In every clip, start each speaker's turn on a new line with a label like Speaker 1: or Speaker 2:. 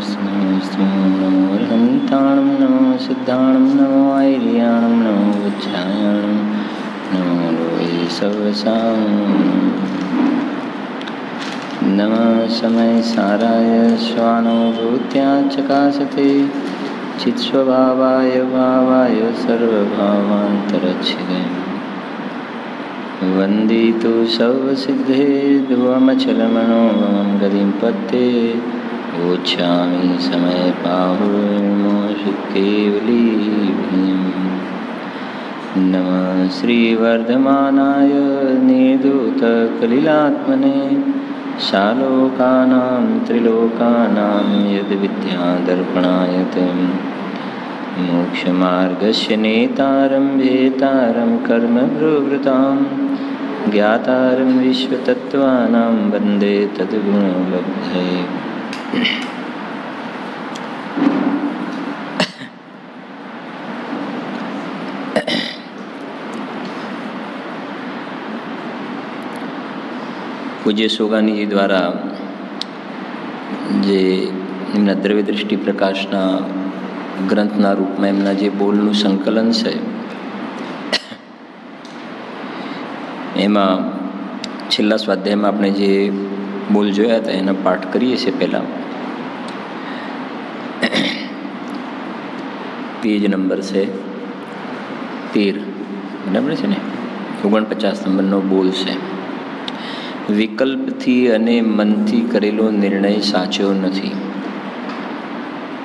Speaker 1: નમો હંતાણમ નમો સિદ્ધાણમ નમો આયર્યાણમ નમો વચ્છાયણમ નમો લોય સવસામ નમઃ સમય સારાય સ્વાનુભૂત્યા ચકાસતે ચિત્સ્વભાવાય ભાવાય સર્વભાવાંતરચ્છિદે વંદિતુ સર્વસિદ્ધે ધ્રુવમચલમનોમમ ગતિં પત્તે ગોચ્છામિ સમય પાહુર્મોષ કેવલીભ્યં નમઃ શ્રીવર્ધમાનાય નિર્ધૂતકલિલાત્મને શાલોકાનાં ત્રિલોકાનાં યદ્વિદ્યાદર્પણાય તેમ મોક્ષમાર્ગસ્ય નેતારં ભેતારં કર્મભૃવૃતાં જ્ઞાતારં વિશ્વતત્ત્વાનાં વંદે તદ્ગુણલબ્ધયે. પૂજ્ય સોગાનીજી દ્વારા જે એમના દ્રવ્ય દૃષ્ટિ પ્રકાશના ગ્રંથના રૂપમાં એમના જે બોલનું સંકલન છે એમાં છેલ્લા સ્વાધ્યાયમાં આપણે જે બોલ જોયા હતા એના પાઠ કરીએ છીએ. પહેલાં પેજ નંબર છે 13, બરાબર છે ને? 49 નંબરનો બોલ છે. વિકલ્પથી અને મનથી કરેલો નિર્ણય સાચો નથી.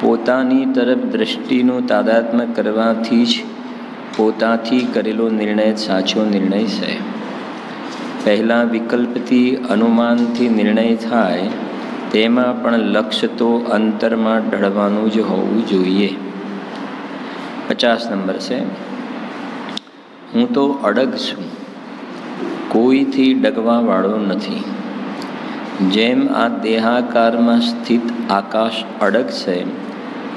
Speaker 1: પોતાની તરફ દ્રષ્ટિનું તાદાત્મ્ય કરવાથી જ પોતાથી કરેલો નિર્ણય સાચો નિર્ણય છે. પહેલાં વિકલ્પથી અનુમાનથી નિર્ણય થાય તેમાં પણ લક્ષ્ય તો અંતરમાં ઢળવાનું જ હોવું જોઈએ. 50 નંબર છે. હું તો અડગ છું, કોઈથી ડગવાવાળો નથી. જેમ આ દેહાકારમાં સ્થિત આકાશ અડગ છે,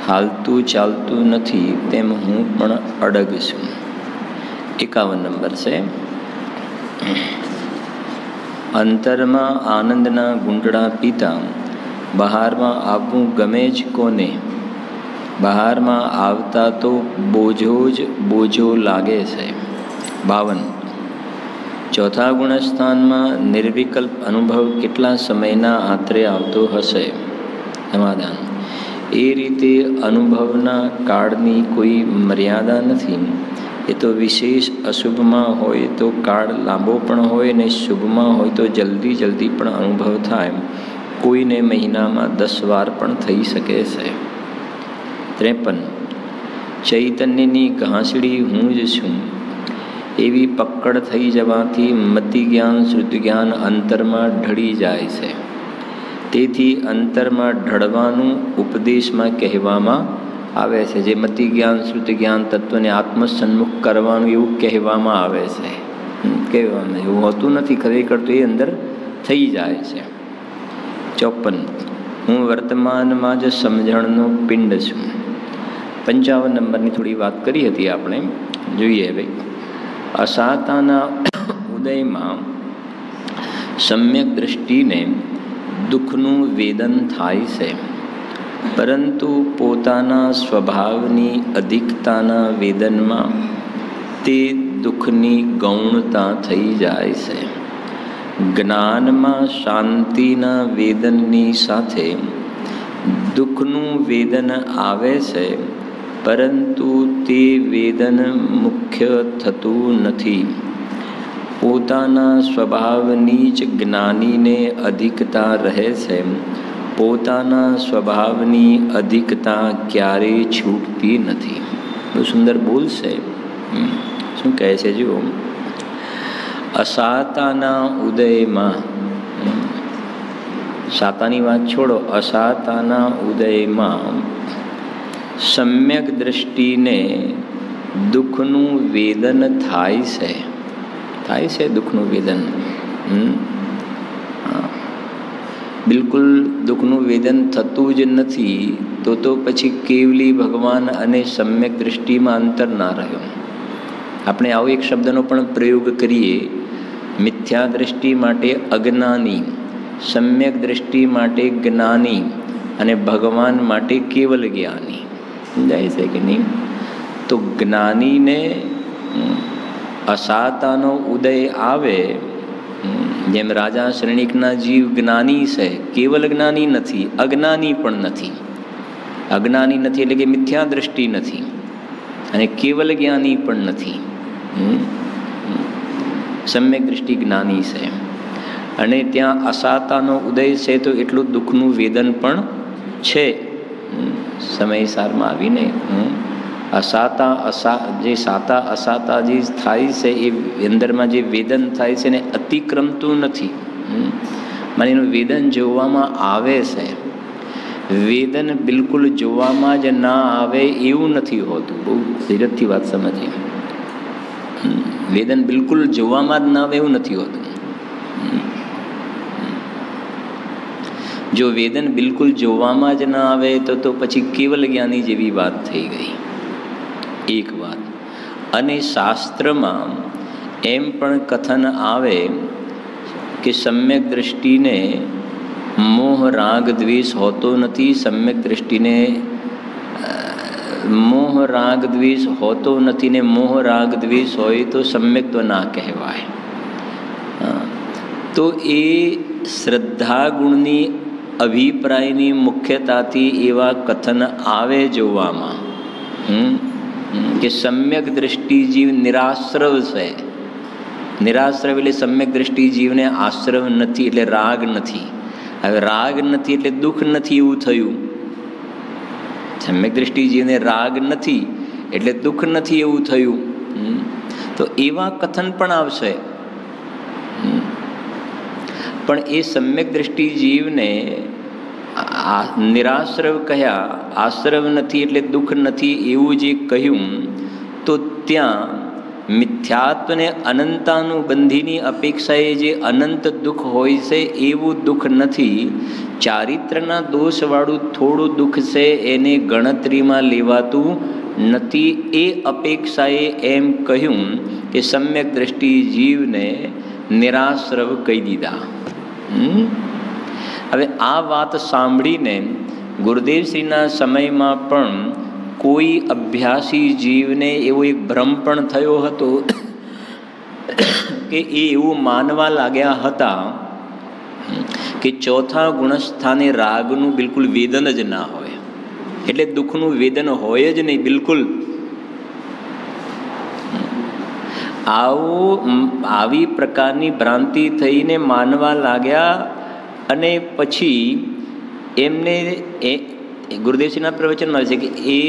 Speaker 1: હાલતું ચાલતું નથી, તેમ હું પણ અડગ છું. 51 નંબર છે. અંતરમાં આનંદના ગુંડળા પીતા બહારમાં આવવું ગમે જ કોને? બહારમાં આવતા તો બોજો જ બોજો લાગે છે. 52. ચોથા ગુણસ્થાનમાં નિર્વિકલ્પ અનુભવ કેટલા સમયના આત્રે આવતો હશે? સમાધાન: એ રીતે અનુભવના કાળની કોઈ મર્યાદા નથી. એ તો વિશેષ અશુભમાં હોય તો કાળ લાંબો પણ હોય ને શુભમાં હોય તો જલ્દી પણ અનુભવ થાય. કોઈને મહિનામાં 10 વાર પણ થઈ શકે છે. 53. ચૈતન્યની ઘાસડી હું જ છું એવી પકડ થઈ જવાથી મતિ જ્ઞાન શ્રુતિ જ્ઞાન અંતરમાં ઢળી જાય છે. તેથી અંતરમાં ઢળવાનું ઉપદેશમાં કહેવામાં આવે છે. જે મતિ જ્ઞાન શ્રુતિ જ્ઞાન તત્વને આત્મસન્મુખ કરવાનું એવું કહેવામાં આવે છે. કહેવામાં એવું હોતું નથી, ખરેખર તો એ અંદર થઈ જાય છે. 54. હું વર્તમાનમાં જ સમજણનો પિંડ છું. 55 નંબરની થોડી વાત કરી હતી આપણે, જોઈએ હવે. અસાતાના ઉદયમાં સમ્યક દૃષ્ટિને દુઃખનું વેદન થાય છે, પરંતુ પોતાના સ્વભાવની અધિકતાના વેદનમાં તે દુઃખની ગૌણતા થઈ જાય છે. જ્ઞાનમાં શાંતિના વેદનની સાથે દુઃખનું વેદન આવે છે, પરંતુ તે વેદન મુખ્ય થતું નથી. પોતાના સ્વભાવની જ જ્ઞાનીને અધિકતા રહે છે. પોતાના સ્વભાવની અધિકતા ક્યારેય છૂટતી નથી. બહુ સુંદર બોલ છે. શું કહે છે જુઓ. અસાતાના ઉદયમાં, સાતાની વાત છોડો, અસાતાના ઉદયમાં સમ્યક દૃષ્ટિને દુઃખનું વેદન થાય છે. થાય છે દુઃખનું વેદન. બિલકુલ દુઃખનું વેદન થતું જ નથી તો પછી કેવલી ભગવાન અને સમ્યક દૃષ્ટિમાં અંતર ના રહ્યો. આપણે આવો એક શબ્દનો પણ પ્રયોગ કરીએ. મિથ્યા દૃષ્ટિ માટે અજ્ઞાની, સમ્યક દૃષ્ટિ માટે જ્ઞાની અને ભગવાન માટે કેવલ જ્ઞાની. સમજાય છે કે નહીં? તો જ્ઞાનીને અસાતાનો ઉદય આવે, જેમ રાજા શ્રેણિકના જીવ જ્ઞાની છે, કેવલ જ્ઞાની નથી, અજ્ઞાની પણ નથી. અજ્ઞાની નથી એટલે કે મિથ્યા દ્રષ્ટિ નથી, અને કેવલ જ્ઞાની પણ નથી. સમ્યક દ્રષ્ટિ જ્ઞાની છે. અને ત્યાં અસાતાનો ઉદય છે તો એટલું દુઃખનું વેદન પણ છે. સમય સારમાં આવીને જે સાતા અસાતા જે થાય છે એ અંદરમાં જે વેદન થાય છે ને અતિક્રમતું નથી. મને એનું વેદન જોવામાં આવે છે. વેદન બિલકુલ જોવામાં જ ના આવે એવું નથી હોતું. બહુ ધીરજથી વાત સમજીએ. વેદન બિલકુલ જોવામાં જ ના આવે એવું નથી હોતું. જો વેદન બિલકુલ જોવામાં જ ના આવે તો પછી કેવલ જ્ઞાની જેવી વાત થઈ ગઈ. એક વાત. અને શાસ્ત્રમાં એમ પણ કથન આવે કે સમ્યક દ્રષ્ટિને મોહ રાગ દ્વેષ હોતો નથી. સમ્યક દ્રષ્ટિને મોહ રાગ દ્વેષ હોતો નથી ને મોહ રાગ દ્વેષ હોય તો સમ્યક્ત્વ ના કહેવાય. તો એ શ્રદ્ધા ગુણની અભિપ્રાયની મુખ્યતાથી એવા કથન આવે જોવામાં કે સમ્યક દ્રષ્ટિ જીવ નિરાશ્રવ છે. નિરાશ્રવ એટલે સમ્યક દ્રષ્ટિ જીવને આશ્રવ નથી એટલે રાગ નથી. હવે રાગ નથી એટલે દુઃખ નથી એવું થયું. સમ્યક દ્રષ્ટિ જીવને રાગ નથી એટલે દુઃખ નથી એવું થયું. તો એવા કથન પણ આવશે. પણ એ સમ્યક દ્રષ્ટિ જીવને નિરાશ્રવ કહ્યા, આશ્રવ નથી એટલે દુઃખ નથી એવું જે કહ્યું, તો ત્યાં મિથ્યાત્વને અનંતાનુબંધીની અપેક્ષાએ જે અનંત દુઃખ હોય છે એવું દુઃખ નથી. ચારિત્રના દોષવાળું થોડું દુઃખ છે એને ગણતરીમાં લેવાતું નથી. એ અપેક્ષાએ એમ કહ્યું કે સમ્યક દ્રષ્ટિ જીવને નિરાશ્રવ કહી દીધા. હવે આ વાત સાંભળીને ગુરુદેવશ્રીના સમયમાં પણ કોઈ અભ્યાસી જીવને એવો એક ભ્રમ પણ થયો હતો કે એ એવું માનવા લાગ્યા હતા કે ચોથા ગુણસ્થાને રાગનું બિલકુલ વેદન જ ના હોય, એટલે દુઃખનું વેદન હોય જ નહીં બિલકુલ. આવી પ્રકારની ભ્રાંતિ થઈને માનવા લાગ્યા. અને પછી એમને ગુરુદેવશ્રીના પ્રવચનમાં છે કે એ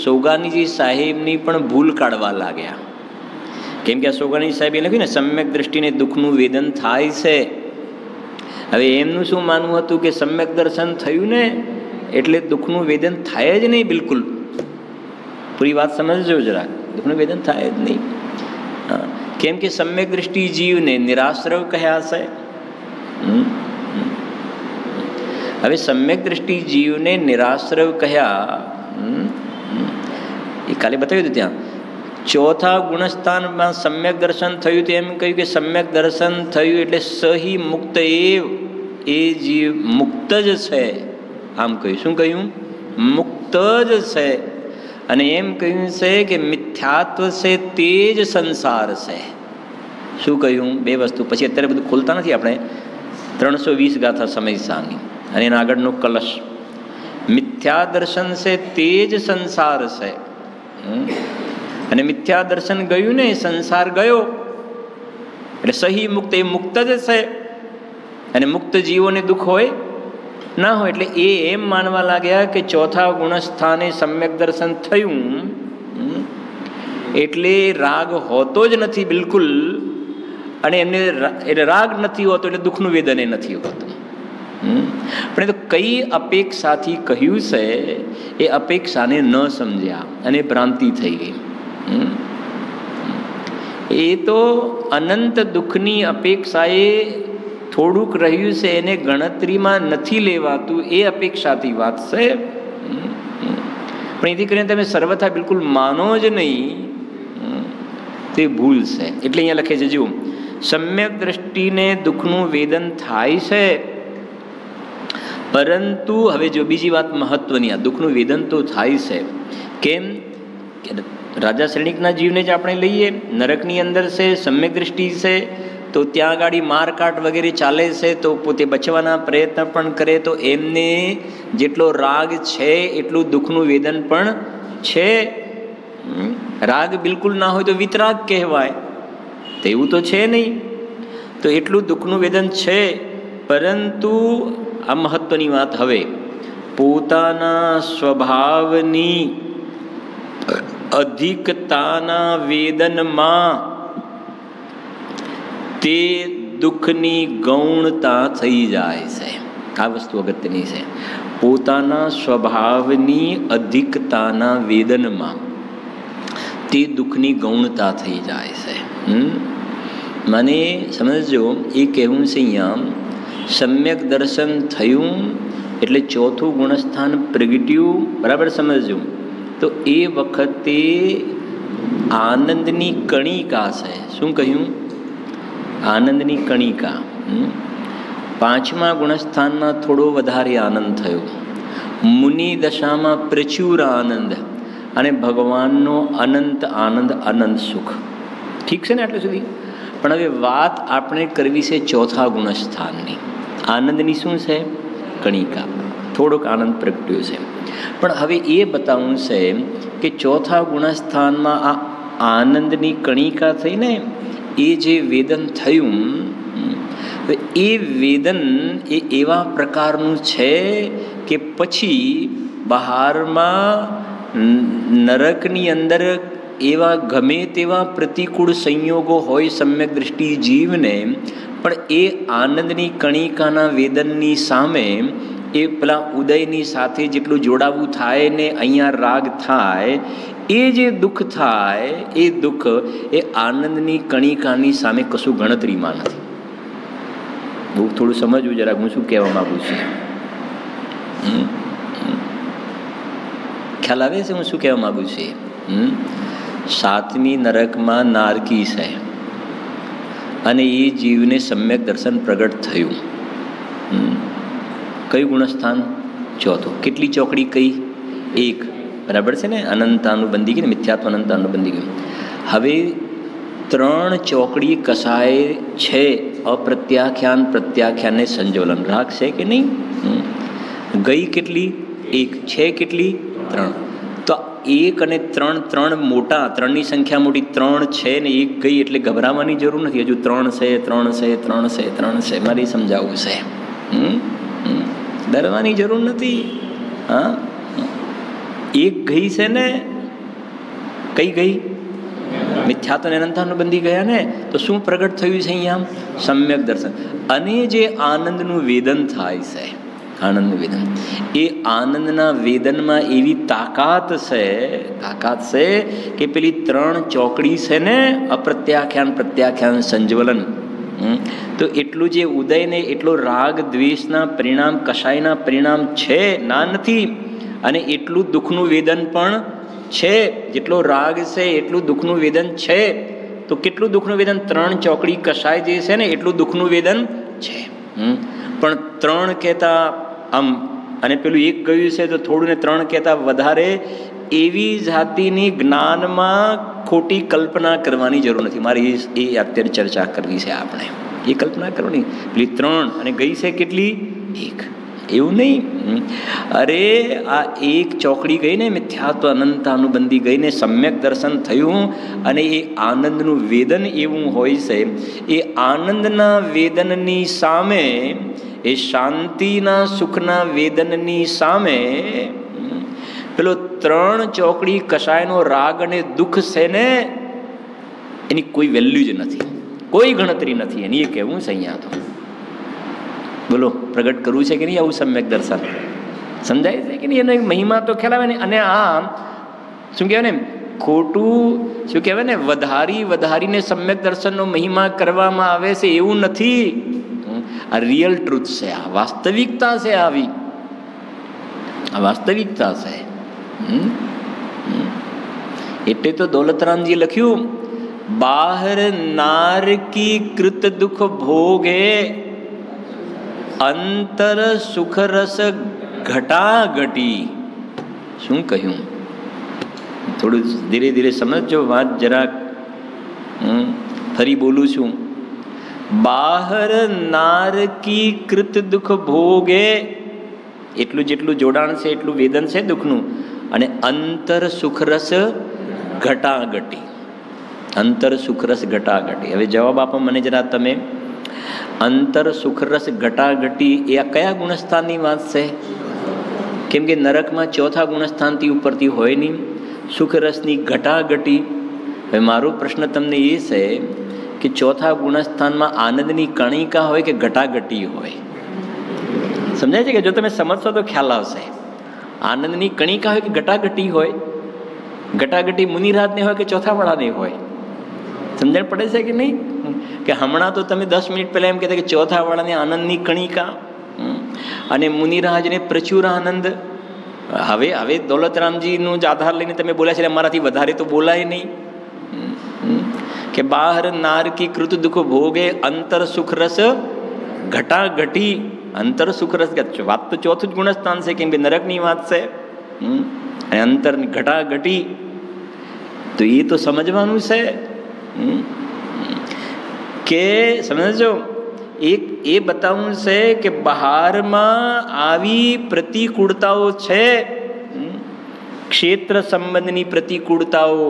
Speaker 1: સોગાનીજી સાહેબની પણ ભૂલ કાઢવા લાગ્યા. કેમ કે આ સોગાનીજી સાહેબે લખ્યું ને સમ્યક દ્રષ્ટિને દુઃખનું વેદન થાય છે. હવે એમનું શું માનવું હતું કે સમ્યક દર્શન થયું ને એટલે દુઃખનું વેદન થાય જ નહીં બિલકુલ. પૂરી વાત સમજજો જરાક. દુઃખનું વેદન થાય જ નહીં. કેમ કે સમ્યક દ્રષ્ટિ જીવને નિરાશ્રવ કહ્યા છે. હવે સમ્યક દ્રષ્ટિ જીવને નિરાશ્રવ કહ્યા એ કાલે બતાવ્યું હતું. ત્યાં ચોથા ગુણસ્થાનમાં સમ્યક દર્શન થયું તો એમ કહ્યું કે સમ્યક દર્શન થયું એટલે સહી મુક્ત એ જીવ મુક્ત જ છે. આમ કહ્યું. શું કહ્યું? મુક્ત જ છે. અને એમ કહ્યું છે કે મિથ્યાત્વ છે તે જ સંસાર છે. શું કહ્યું? બે વસ્તુ. પછી અત્યારે બધું ખોલતા નથી આપણે. 320 ગાથા સમય સાની અને એના આગળનો કલશ. મિથ્યા દર્શન છે તે જ સંસાર છે. અને મિથ્યા દર્શન ગયું ને સંસાર ગયો. એટલે સહી મુક્ત એ મુક્ત જ છે. અને મુક્ત જીવોને દુઃખ હોય ના હોય. એટલે એ એમ માનવા લાગ્યા કે ચોથા ગુણસ્થાને સમ્યક દર્શન થયું એટલે રાગ હોતો જ નથી બિલકુલ. અને એમને એટલે રાગ નથી હોતો એટલે દુઃખનું વેદન એ નથી હોતું. પણ એ તો કઈ અપેક્ષાથી કહ્યું છે એ અપેક્ષાને ન સમજ્યા અને ભ્રાંતિ થઈ ગઈ. એ તો અનંત દુઃખની અપેક્ષાએ થોડુંક રહ્યું છે એને ગણતરીમાં નથી લેવાતું એ અપેક્ષાથી વાત છે. પણ એથી કરીને તમે સર્વથા બિલકુલ માનો જ નહીં તે ભૂલ છે. એટલે અહીંયા લખે છે, જો સમ્યક દ્રષ્ટિને દુઃખનું વેદન થાય છે પરંતુ હવે જો બીજી વાત મહત્વની, આ દુઃખનું વેદન તો થાય છે. કેમ? રાજા શ્રેણિકના જીવને જ આપણે લઈએ, નરકની અંદર છે, સમ્યક દ્રષ્ટિ છે, તો ત્યાં ગાડી મારકાટ વગેરે ચાલે છે, તો પોતે બચવાના પ્રયત્ન પણ કરે, તો એમને જેટલો રાગ છે એટલું દુઃખનું વેદન પણ છે. રાગ બિલકુલ ના હોય તો વિતરાગ કહેવાય, તેવું તો છે નહીં. તો એટલું દુઃખનું વેદન છે. પરંતુ આ મહત્વની વાત, હવે પોતાના સ્વભાવની અધિકતાના વેદનમાં તે દુઃખની ગૌણતા થઈ જાય છે. આ વસ્તુ અગત્યની છે. પોતાના સ્વભાવની અધિકતાના વેદનમાં તે દુઃખની ગૌણતા થઈ જાય છે. મને સમજો, એ કહેવું છે અહીંયા, સમ્યક દર્શન થયું એટલે ચોથું ગુણસ્થાન પ્રગટ્યું, બરાબર સમજવું, તો એ વખતે આનંદની કણિકા છે. શું કહ્યું? આનંદની કણિકા. પાંચમા ગુણસ્થાનમાં થોડો વધારે આનંદ થયો, મુનિ દશામાં પ્રચુર આનંદ, અને ભગવાનનો અનંત આનંદ, અનંત સુખ. ઠીક છે ને આટલું સુધી? પણ હવે વાત આપણે કરવી છે ચોથા ગુણસ્થાનની. આનંદની શું છે? કણિકા. થોડોક આનંદ પ્રગટ્યો છે. પણ હવે એ બતાવવું છે કે ચોથા ગુણસ્થાનમાં આ આનંદની કણિકા થઈને એ જે વેદન થયું, એ વેદન એ એવા પ્રકારનું છે કે પછી બહારમાં નરકની અંદર એવા ગમે તેવા પ્રતિકૂળ સંયોગો હોય સમ્યક દ્રષ્ટિ જીવને, પણ એ આનંદની કણિકાના વેદનની સામે એ પેલા ઉદયની સાથે જેટલું જોડાવું થાય ને અહીંયા રાગ થાય, એ જે દુઃખ થાય, એ દુઃખ એ આનંદની કણિકાની સામે કશું ગણતરીમાં નથી. બહુ થોડું સમજવું જરાક, હું શું કહેવા માગું છું. ખ્યાલ આવે છે હું શું કહેવા માગું છું? સાતમી નરકમાં નારકી છે, અને એ જીવને સમ્યક દર્શન પ્રગટ થયું. કયું ગુણસ્થાન? ચોથું. કેટલી ચોકડી કઈ? એક. બરાબર છે ને? અનંતાનુબંધી ગઈ ને, મિથ્યાત્વ અનંતાનુબંધી ગઈ. હવે 3 ચોકડી કસાય છે, અપ્રત્યાખ્યાન, પ્રત્યાખ્યાનને સંજોલન. રાગ છે કે નહીં? ગઈ કેટલી? એક. છે કેટલી? 3. તો 1 અને 3, 3 મોટા, 3ની સંખ્યા મોટી, 3 છે ને 1 ગઈ, એટલે ગભરાવાની જરૂર નથી. હજુ 3 છે, 3 છે, 3 છે, 3 છે. મારે સમજાવવું છે. ડરવાની જરૂર નથી. હા, 1 ગઈ છે ને? કઈ ગઈ? મિથ્યાત્વ અનંતાનુબંધી ગયા ને? તો શું પ્રગટ થયું છે અહીંયા? સમ્યક દર્શન. અને જે આનંદનું વેદન થાય છે, આનંદનું વેદન, એ આનંદના વેદનમાં એવી તાકાત છે કે પેલી 3 ચોકડી છે ને, અપ્રત્યાખ્યાન, પ્રત્યાખ્યાન, સંજ્વલન, તો એટલું જે ઉદયને એટલો રાગ દ્વેષના પરિણામ, કષાયના પરિણામ છે ના નથી, અને એટલું દુઃખનું વેદન પણ છે. જેટલો રાગ છે એટલું દુઃખનું વેદન છે. તો કેટલું દુઃખનું વેદન? 3 ચોકડી કષાય જે છે ને એટલું દુઃખનું વેદન છે. પણ 3 કહેતા આમ, અને પેલું 1 ગયું છે તો થોડું ને 3 કહેતા વધારે, એવી જાતિની જ્ઞાનમાં ખોટી કલ્પના કરવાની જરૂર નથી. મારે એ અત્યારે ચર્ચા કરવી છે. આપણે એ કલ્પના કરવાની. પેલી 3 અને ગઈ છે કેટલી? 1. એવું નહીં. અરે આ 1 ચોકડી ગઈ ને, મિથ્યાત્વ અનંતાનુબંધી ગઈ ને, સમ્યક દર્શન થયું, અને એ આનંદનું વેદન એવું હોય છે. એ આનંદના વેદનની સામે, એ શાંતિના સુખના વેદનની સામે પેલો 3 ચોકડી કષાયનો રાગ અને દુઃખ છે ને, એની કોઈ વેલ્યુ જ નથી, કોઈ ગણતરી નથી એની. એ કહેવું છે અહીંયા. તો બોલો, પ્રગટ કરવું છે કે નહીં આવું સમ્યક દર્શન? સમજાય છે કે નહીં? એનો એક મહિમા તો ખ્યાલ આવે ને. અને આ શું કહેવાય ને, ખોટું શું કહેવાય ને, વધારીને સમ્યક દર્શનનો મહિમા કરવામાં આવે છે એવું નથી. આ રિયલ ટ્રુથ છે, આ વાસ્તવિકતા છે. આવી આ વાસ્તવિકતા છે. એટલે તો દોલતરામજી લખ્યું, બહાર નાર કી કૃત દુઃખ ભોગે અંતર સુખરસ ઘટાઘટી. શું કહ્યું? થોડું ધીરે ધીરે સમજો વાત જરાક. ફરી બોલું છું. બહાર નારકી કૃત દુઃખ ભોગે, એટલું જેટલું જોડાણ છે એટલું વેદન છે દુઃખનું. અને અંતર સુખરસ ઘટાઘટી. અંતર સુખરસ ઘટાઘટી. હવે જવાબ આપો મને જરા તમે. અંતર સુખરસ ઘટાઘટી એ આ કયા ગુણસ્થાનની વાત છે? કેમ કે નરકમાં ચોથા ગુણસ્થાનથી ઉપરથી હોય નહીં. સુખરસની ઘટાઘટી. હવે મારો પ્રશ્ન તમને એ છે કે ચોથા ગુણસ્થાનમાં આનંદની કણિકા હોય કે ઘટાઘટી હોય? સમજાય છે કે જો તમે સમજશો તો ખ્યાલ આવશે. આનંદની કણિકા હોય કે ઘટાઘટી હોય? ઘટાઘટી મુનિરાજને હોય કે ચોથા વાળાને હોય? સમજણ પડે છે કે નહીં? કે હમણાં તો તમે 10 મિનિટ પહેલા એમ કહેતા કે ચોથા વાળાને આનંદની કણિકા અને મુનિરાજને પ્રચુર આનંદ. હવે દોલતરામજીનું જ આધાર લઈને તમે બોલ્યા છે, અમારાથી વધારે તો બોલાય નહીં. કે બહાર નારકી કૃત દુઃખ ભોગે અંતર સુખરસ ઘટાઘટી. અંતર સુખરસ વાત તો ચોથું જ ગુણસ્થાન છે, કેમ કે નરકની વાત છે. અને અંતરની ઘટાઘટી તો એ તો સમજવાનું છે કે સમજો. એક એ બતાવવું છે કે બહારમાં આવી પ્રતિકૂળતાઓ છે, ક્ષેત્ર સંબંધની પ્રતિકૂળતાઓ.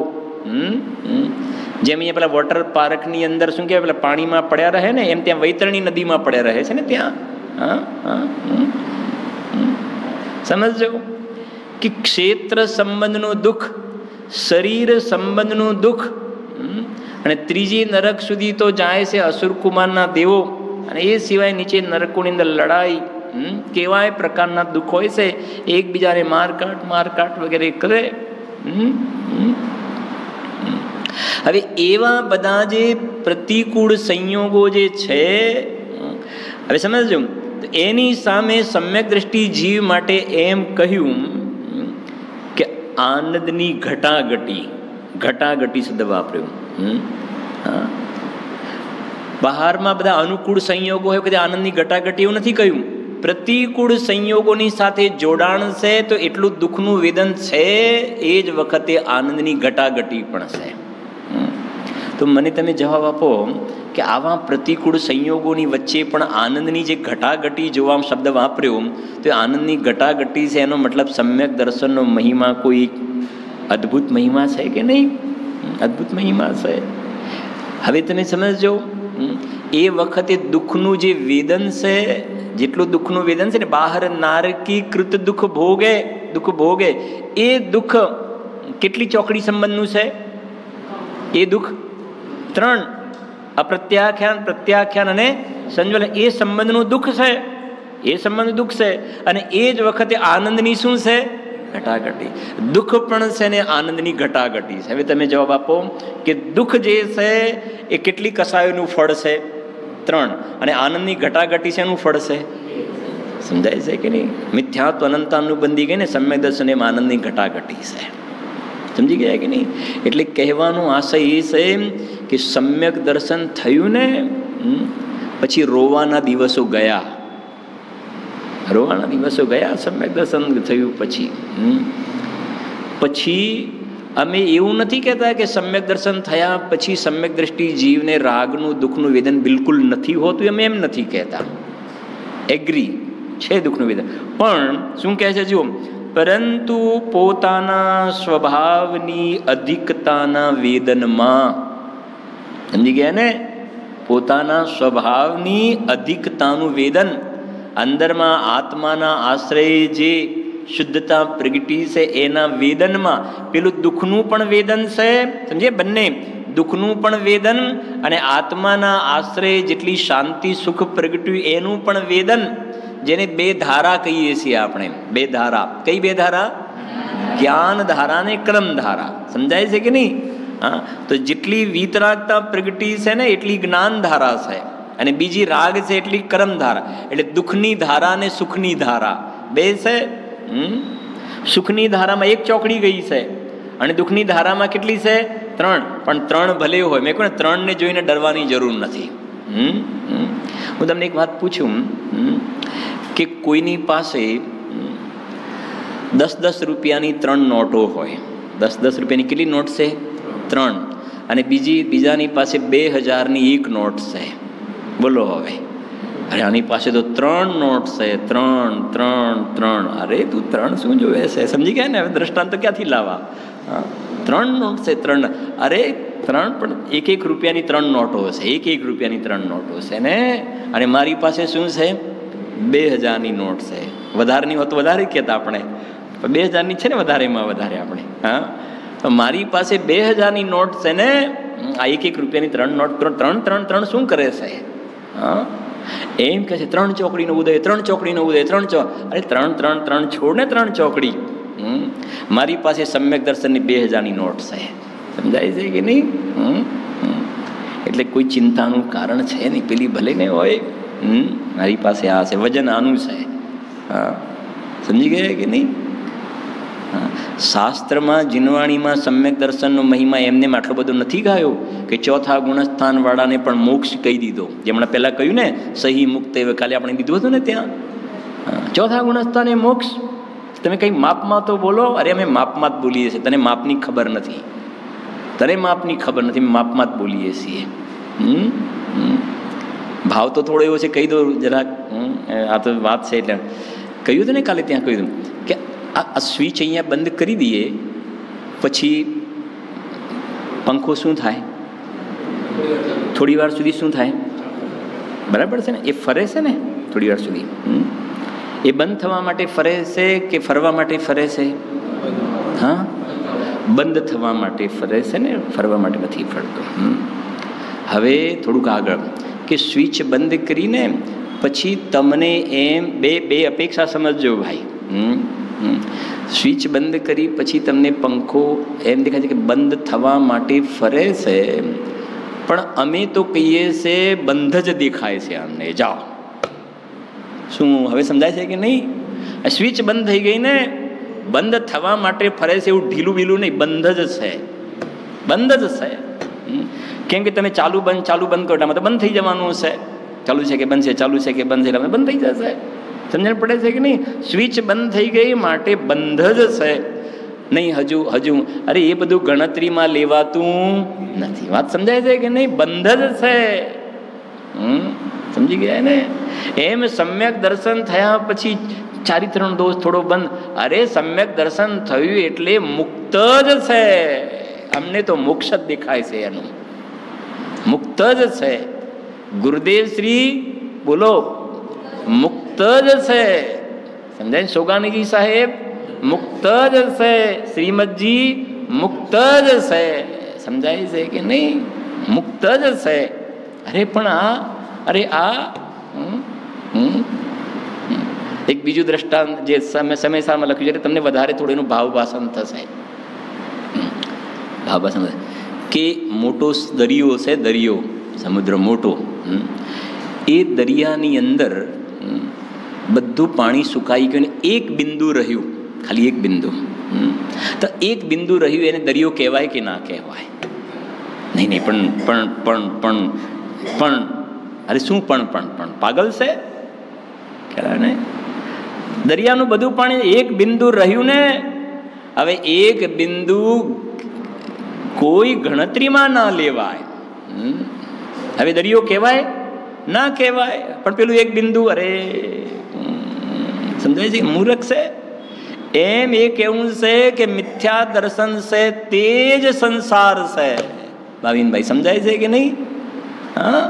Speaker 1: જેમ અહીંયા પેલા વોટર પાર્કની અંદર શું કહેવાય, પેલા પાણીમાં પડ્યા રહે ને, એમ ત્યાં વૈતરણી નદીમાં પડ્યા રહે છે ને ત્યાં. સમજો કે ક્ષેત્ર સંબંધનું દુઃખ, શરીર સંબંધનું દુઃખ, અને ત્રીજી નરક સુધી તો જાય છે અસુરકુમારના દેવો. અને એ સિવાય નીચે નરકોની અંદર લડાઈ, કેવાય પ્રકારના દુઃખ હોય છે, એકબીજાને મારકાટ વગેરે કરે. હવે એવા બધા જે પ્રતિકૂળ સંયોગો જે છે, હવે સમજો, એની સામે સમ્યક દ્રષ્ટિ જીવ માટે એમ કહ્યું કે આનંદની ઘટાઘટી. ઘટાઘટી શબ્દ વાપર્યું. બહારમાં બધા અનુકૂળ સંયોગો હોય કે આનંદની ઘટાઘટી, એવું નથી કહ્યું. પ્રતિકૂળ સંયોગોની સાથે જોડાણ છે તો એટલું દુઃખનું વેદન છે, એ જ વખતે આનંદની ઘટાઘટી પણ છે. તો મને તમે જવાબ આપો કે આવા પ્રતિકૂળ સંયોગોની વચ્ચે પણ આનંદની જે ઘટાઘટી જોવા શબ્દ વાપર્યો, તો આનંદની ઘટાઘટી છે, એનો મતલબ સમ્યક દર્શનનો મહિમા કોઈ અદ્ભુત મહિમા છે કે નહીં? અદ્ભુત મહિમા છે. હવે તમે સમજો, એ વખતે દુઃખનું જે વેદન છે, જેટલું દુઃખનું વેદન છે ને, બહાર નારકી કૃત દુઃખ ભોગે, એ દુઃખ કેટલી ચોકડી સંબંધનું છે? એ દુઃખ 3, અપ્રત્યાખ્યાન, પ્રત્યાખ્યાન અને સંજ્વલન. એ સંબંધનું દુઃખ છે, એ સંબંધ દુઃખ છે. અને એ જ વખતે આનંદની શું છે? ઘટાઘટી. દુઃખ પણ છે ને આનંદની ઘટાઘટી છે. હવે તમે જવાબ આપો કે દુઃખ જે છે એ કેટલી કસાયોનું ફળ છે? 3. અને આનંદની ઘટાઘટી છે એનું ફળ છે? સમજાય છે કે નહીં? મિથ્યાત્વ અનંતાનુબંધી ગઈ ને સમ્યક દર્શન, એમ આનંદની ઘટાઘટી છે. સમજી ગયા કે નહીં? એટલે કહેવાનો આશય એ છે કે સમ્યક દર્શન થયું ને પછી રોવાના દિવસો ગયા. સમ્યક દર્શન થયું પછી અમે એવું નથી કહેતા કે સમ્યક દર્શન થયા પછી સમ્યક દ્રષ્ટિ જીવને રાગનું દુઃખનું વેદન બિલકુલ નથી હોતું, અમે એમ નથી કહેતા. એગ્રી છે દુઃખનું વેદન, પણ શું કહે છે જુઓ, પરંતુ પોતાના સ્વભાવની અધિકતાના વેદનમાં. સમજી ગયા ને? પોતાના સ્વભાવની અધિકતાનું વેદન, અંદરમાં આત્માના આશ્રય જે શુદ્ધતા પ્રગટી છે એના વેદનમાં પેલું દુઃખનું પણ વેદન છે. સમજે? બંને દુઃખનું પણ વેદન અને આત્માના આશ્રય જેટલી શાંતિ સુખ પ્રગટ્યું એનું પણ વેદન, જેને 2 ધારા કહીએ છીએ આપણે. 2 ધારા. કઈ 2 ધારા? જ્ઞાન ધારા ને કર્મ ધારા. સમજાય છે કે નહીં? હા, તો જેટલી વીતરાગતા પ્રગટી છે ને એટલી જ્ઞાન ધારા છે, અને બીજી રાગ છે એટલી કર્મ ધારા. એટલે દુઃખની ધારા ને સુખની ધારા 2 છે. સુખની ધારામાં 1 ચોકડી ગઈ છે, અને દુઃખની ધારામાં કેટલી છે? 3. પણ 3 ભલે હોય, મેં કહ્યું 3 ને જોઈને ડરવાની જરૂર નથી. હું તમને એક વાત પૂછું, કે કોઈની પાસે 10-10 રૂપિયાની 3 નોટો હોય. 10-10 રૂપિયાની કેટલી નોટ છે? 3. અને બીજાની પાસે 2000ની 1 નોટ છે. બોલો હવે, અરે આની પાસે તો 3 નોટ છે. 3. અરે તું 3 શું જોવે છે? સમજી ગયા ને? હવે દ્રષ્ટાંત તો ક્યાંથી લાવવા? 3 નોટ છે. 3. અરે 3 પણ 1-1 રૂપિયાની 3 નોટો છે. 1-1 રૂપિયાની 3 નોટો છે ને. અને મારી પાસે શું છે? 2000ની નોટ છે. વધારેની હોત તો વધારે કહેતા આપણે, 2000ની છે ને વધારેમાં વધારે આપણે. હા, તો મારી પાસે 2000ની નોટ છે ને. આ 1-1 રૂપિયાની 3 નોટ 3 શું કરે છે? હા, એમ કહે છે 3 ચોકડીનો ઉદય, 3 ચોકડીનો ઉદય, 3 અરે 3 છોડ ને 3 ચોકડી. મારી પાસે સમ્યક દર્શનની 2000ની નોટ છે. સમજાય છે કે નહીં? એટલે કોઈ ચિંતાનું કારણ છે નહીં. પેલી ભલે ને હોય, મારી પાસે આ છે, વજન આનું છે. હા, સમજી ગયા કે નહીં? શાસ્ત્રમાં જીનવાણીમાં સમ્યક દર્શનનો મહિમા એમને આટલો બધો નથી ગાયો કે ચોથા ગુણસ્થાન વાળાને પણ મોક્ષ કહી દીધો. જેમણે પહેલા કહ્યું ને સહી મુક્ત, કાલે આપણે દીધું હતું ને ત્યાં. ચોથા ગુણસ્થાને મોક્ષ. તમે કઈ માપમાં તો બોલો. અરે અમે માપમાં જ બોલીએ છીએ. તને માપની ખબર નથી. માપમાં જ બોલીએ છીએ. ભાવ તો થોડો એવો છે, કહી દો જરાક. આ તો વાત છે એટલે કહ્યું હતું ને કાલે ત્યાં કહ્યું કે આ સ્વિચ અહીંયા બંધ કરી દઈએ પછી પંખો શું થાય? થોડી વાર સુધી શું થાય? બરાબર છે ને? એ ફરે છે ને થોડી વાર સુધી. એ બંધ થવા માટે ફરે છે કે ફરવા માટે ફરે છે? હા, બંધ થવા માટે ફરે છે ને, ફરવા માટે નથી ફરતો. હવે થોડુંક આગળ કે સ્વિચ બંધ કરીને પછી તમને એમ બે અપેક્ષા સમજજો ભાઈ. સ્વિચ બંધ કરી પછી તમને પંખો એમ દેખાય છે કે બંધ થવા માટે ફરે છે, પણ અમે તો કહીએ છે બંધ જ દેખાય છે અમને. જાઓ. શું હવે સમજાય છે કે નહીં? સ્વિચ બંધ થઈ ગઈ ને, બંધ થવા માટે ફરે છે એવું ઢીલું બીલું નહીં, બંધ જ છે. કેમ કે તમે ચાલુ બંધ કરો એટલે તો બંધ થઈ જવાનું છે. ચાલુ છે કે બંધ છે, ચાલુ છે કે બંધ છે એટલે બંધ થઈ જશે. સમજણ પડે છે કે નહીં? સ્વિચ બંધ થઈ ગઈ માટે બંધ જ છે. નહીં હજુ અરે એ બધું ગણતરીમાં લેવાતું નથી. વાત સમજાય છે કે નહીં? બંધ જ છે. સમજી ગયા ને? એમ સમ્યક દર્શન થયા પછી ચારિત્રનો દોષ થોડો બંધ. અરે સમ્યક દર્શન થયું એટલે મુક્ત જ છે. અમને તો મોક્ષ જ દેખાય છે. એનું મુક્ત જ છે. ગુરુદેવ શ્રી બોલો મુક્ત જ છે. સમજાય? સોગાનીજી સાહેબ મુક્ત જ છે. શ્રીમદજી મુક્ત જ છે. સમજાય છે કે નહીં? મુક્ત જ છે. અરે પણ આ એક બીજું દ્રષ્ટાંત જે સમયસારમાં લખ્યું છે, તમને વધારે થોડું એનું ભાવભાષણ થશે. કે મોટો દરિયો છે, દરિયો સમુદ્ર મોટો. એ દરિયાની અંદર બધું પાણી સુકાઈ ગયું ને એક બિંદુ રહ્યું, ખાલી એક બિંદુ. તો એક બિંદુ રહ્યું એને દરિયો કહેવાય કે ના કહેવાય? નહીં પણ અરે શું પણ પાગલ છે ને? દરિયાનું બધું પાણી એક બિંદુ રહ્યું ને. હવે એક બિંદુ કોઈ ગણતરીમાં ના લેવાય. હવે દરિયો કહેવાય ના કહેવાય? પણ પેલું એક બિંદુ, અરે સમજાય છે? મૂર્ખ છે. એમ એ કેવું છે કે મિથ્યા દર્શન છે તે જ સંસાર છે. ભાવિનભાઈ સમજાય છે કે નહીં? હા,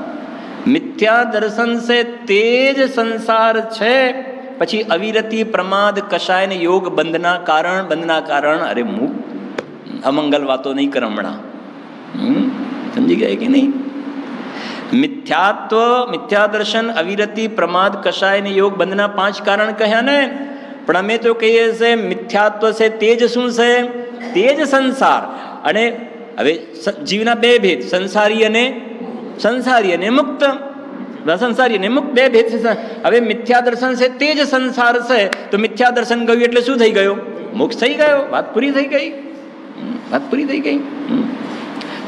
Speaker 1: મિથ્યા દર્શન છે તે જ સંસાર છે. પછી અવિરતિ પ્રમાદ કષાય ને યોગ બંધના કારણ અરે મુખ અમંગલ વાતો નહીં કર હમણાં. સમજી ગયા કે નહીં? મિથ્યા દર્શન, અવિરતિ, પ્રમાદ, કષાય ને યોગ બંધના 5 કારણ કહ્યા ને. પણ અમે તો કહીએ છીએ મિથ્યાત્વ છે તે જ શું છે? તે જ સંસાર. અને હવે જીવના 2 ભેદ, સંસારી અને મુક્ત. સંસારી અને મુક્ત 2 ભેદ છે. હવે મિથ્યા દર્શન છે તે જ સંસાર છે, તો મિથ્યા દર્શન ગયું એટલે શું થઈ ગયો? મોક્ષ થઈ ગયો. વાત પૂરી થઈ ગઈ.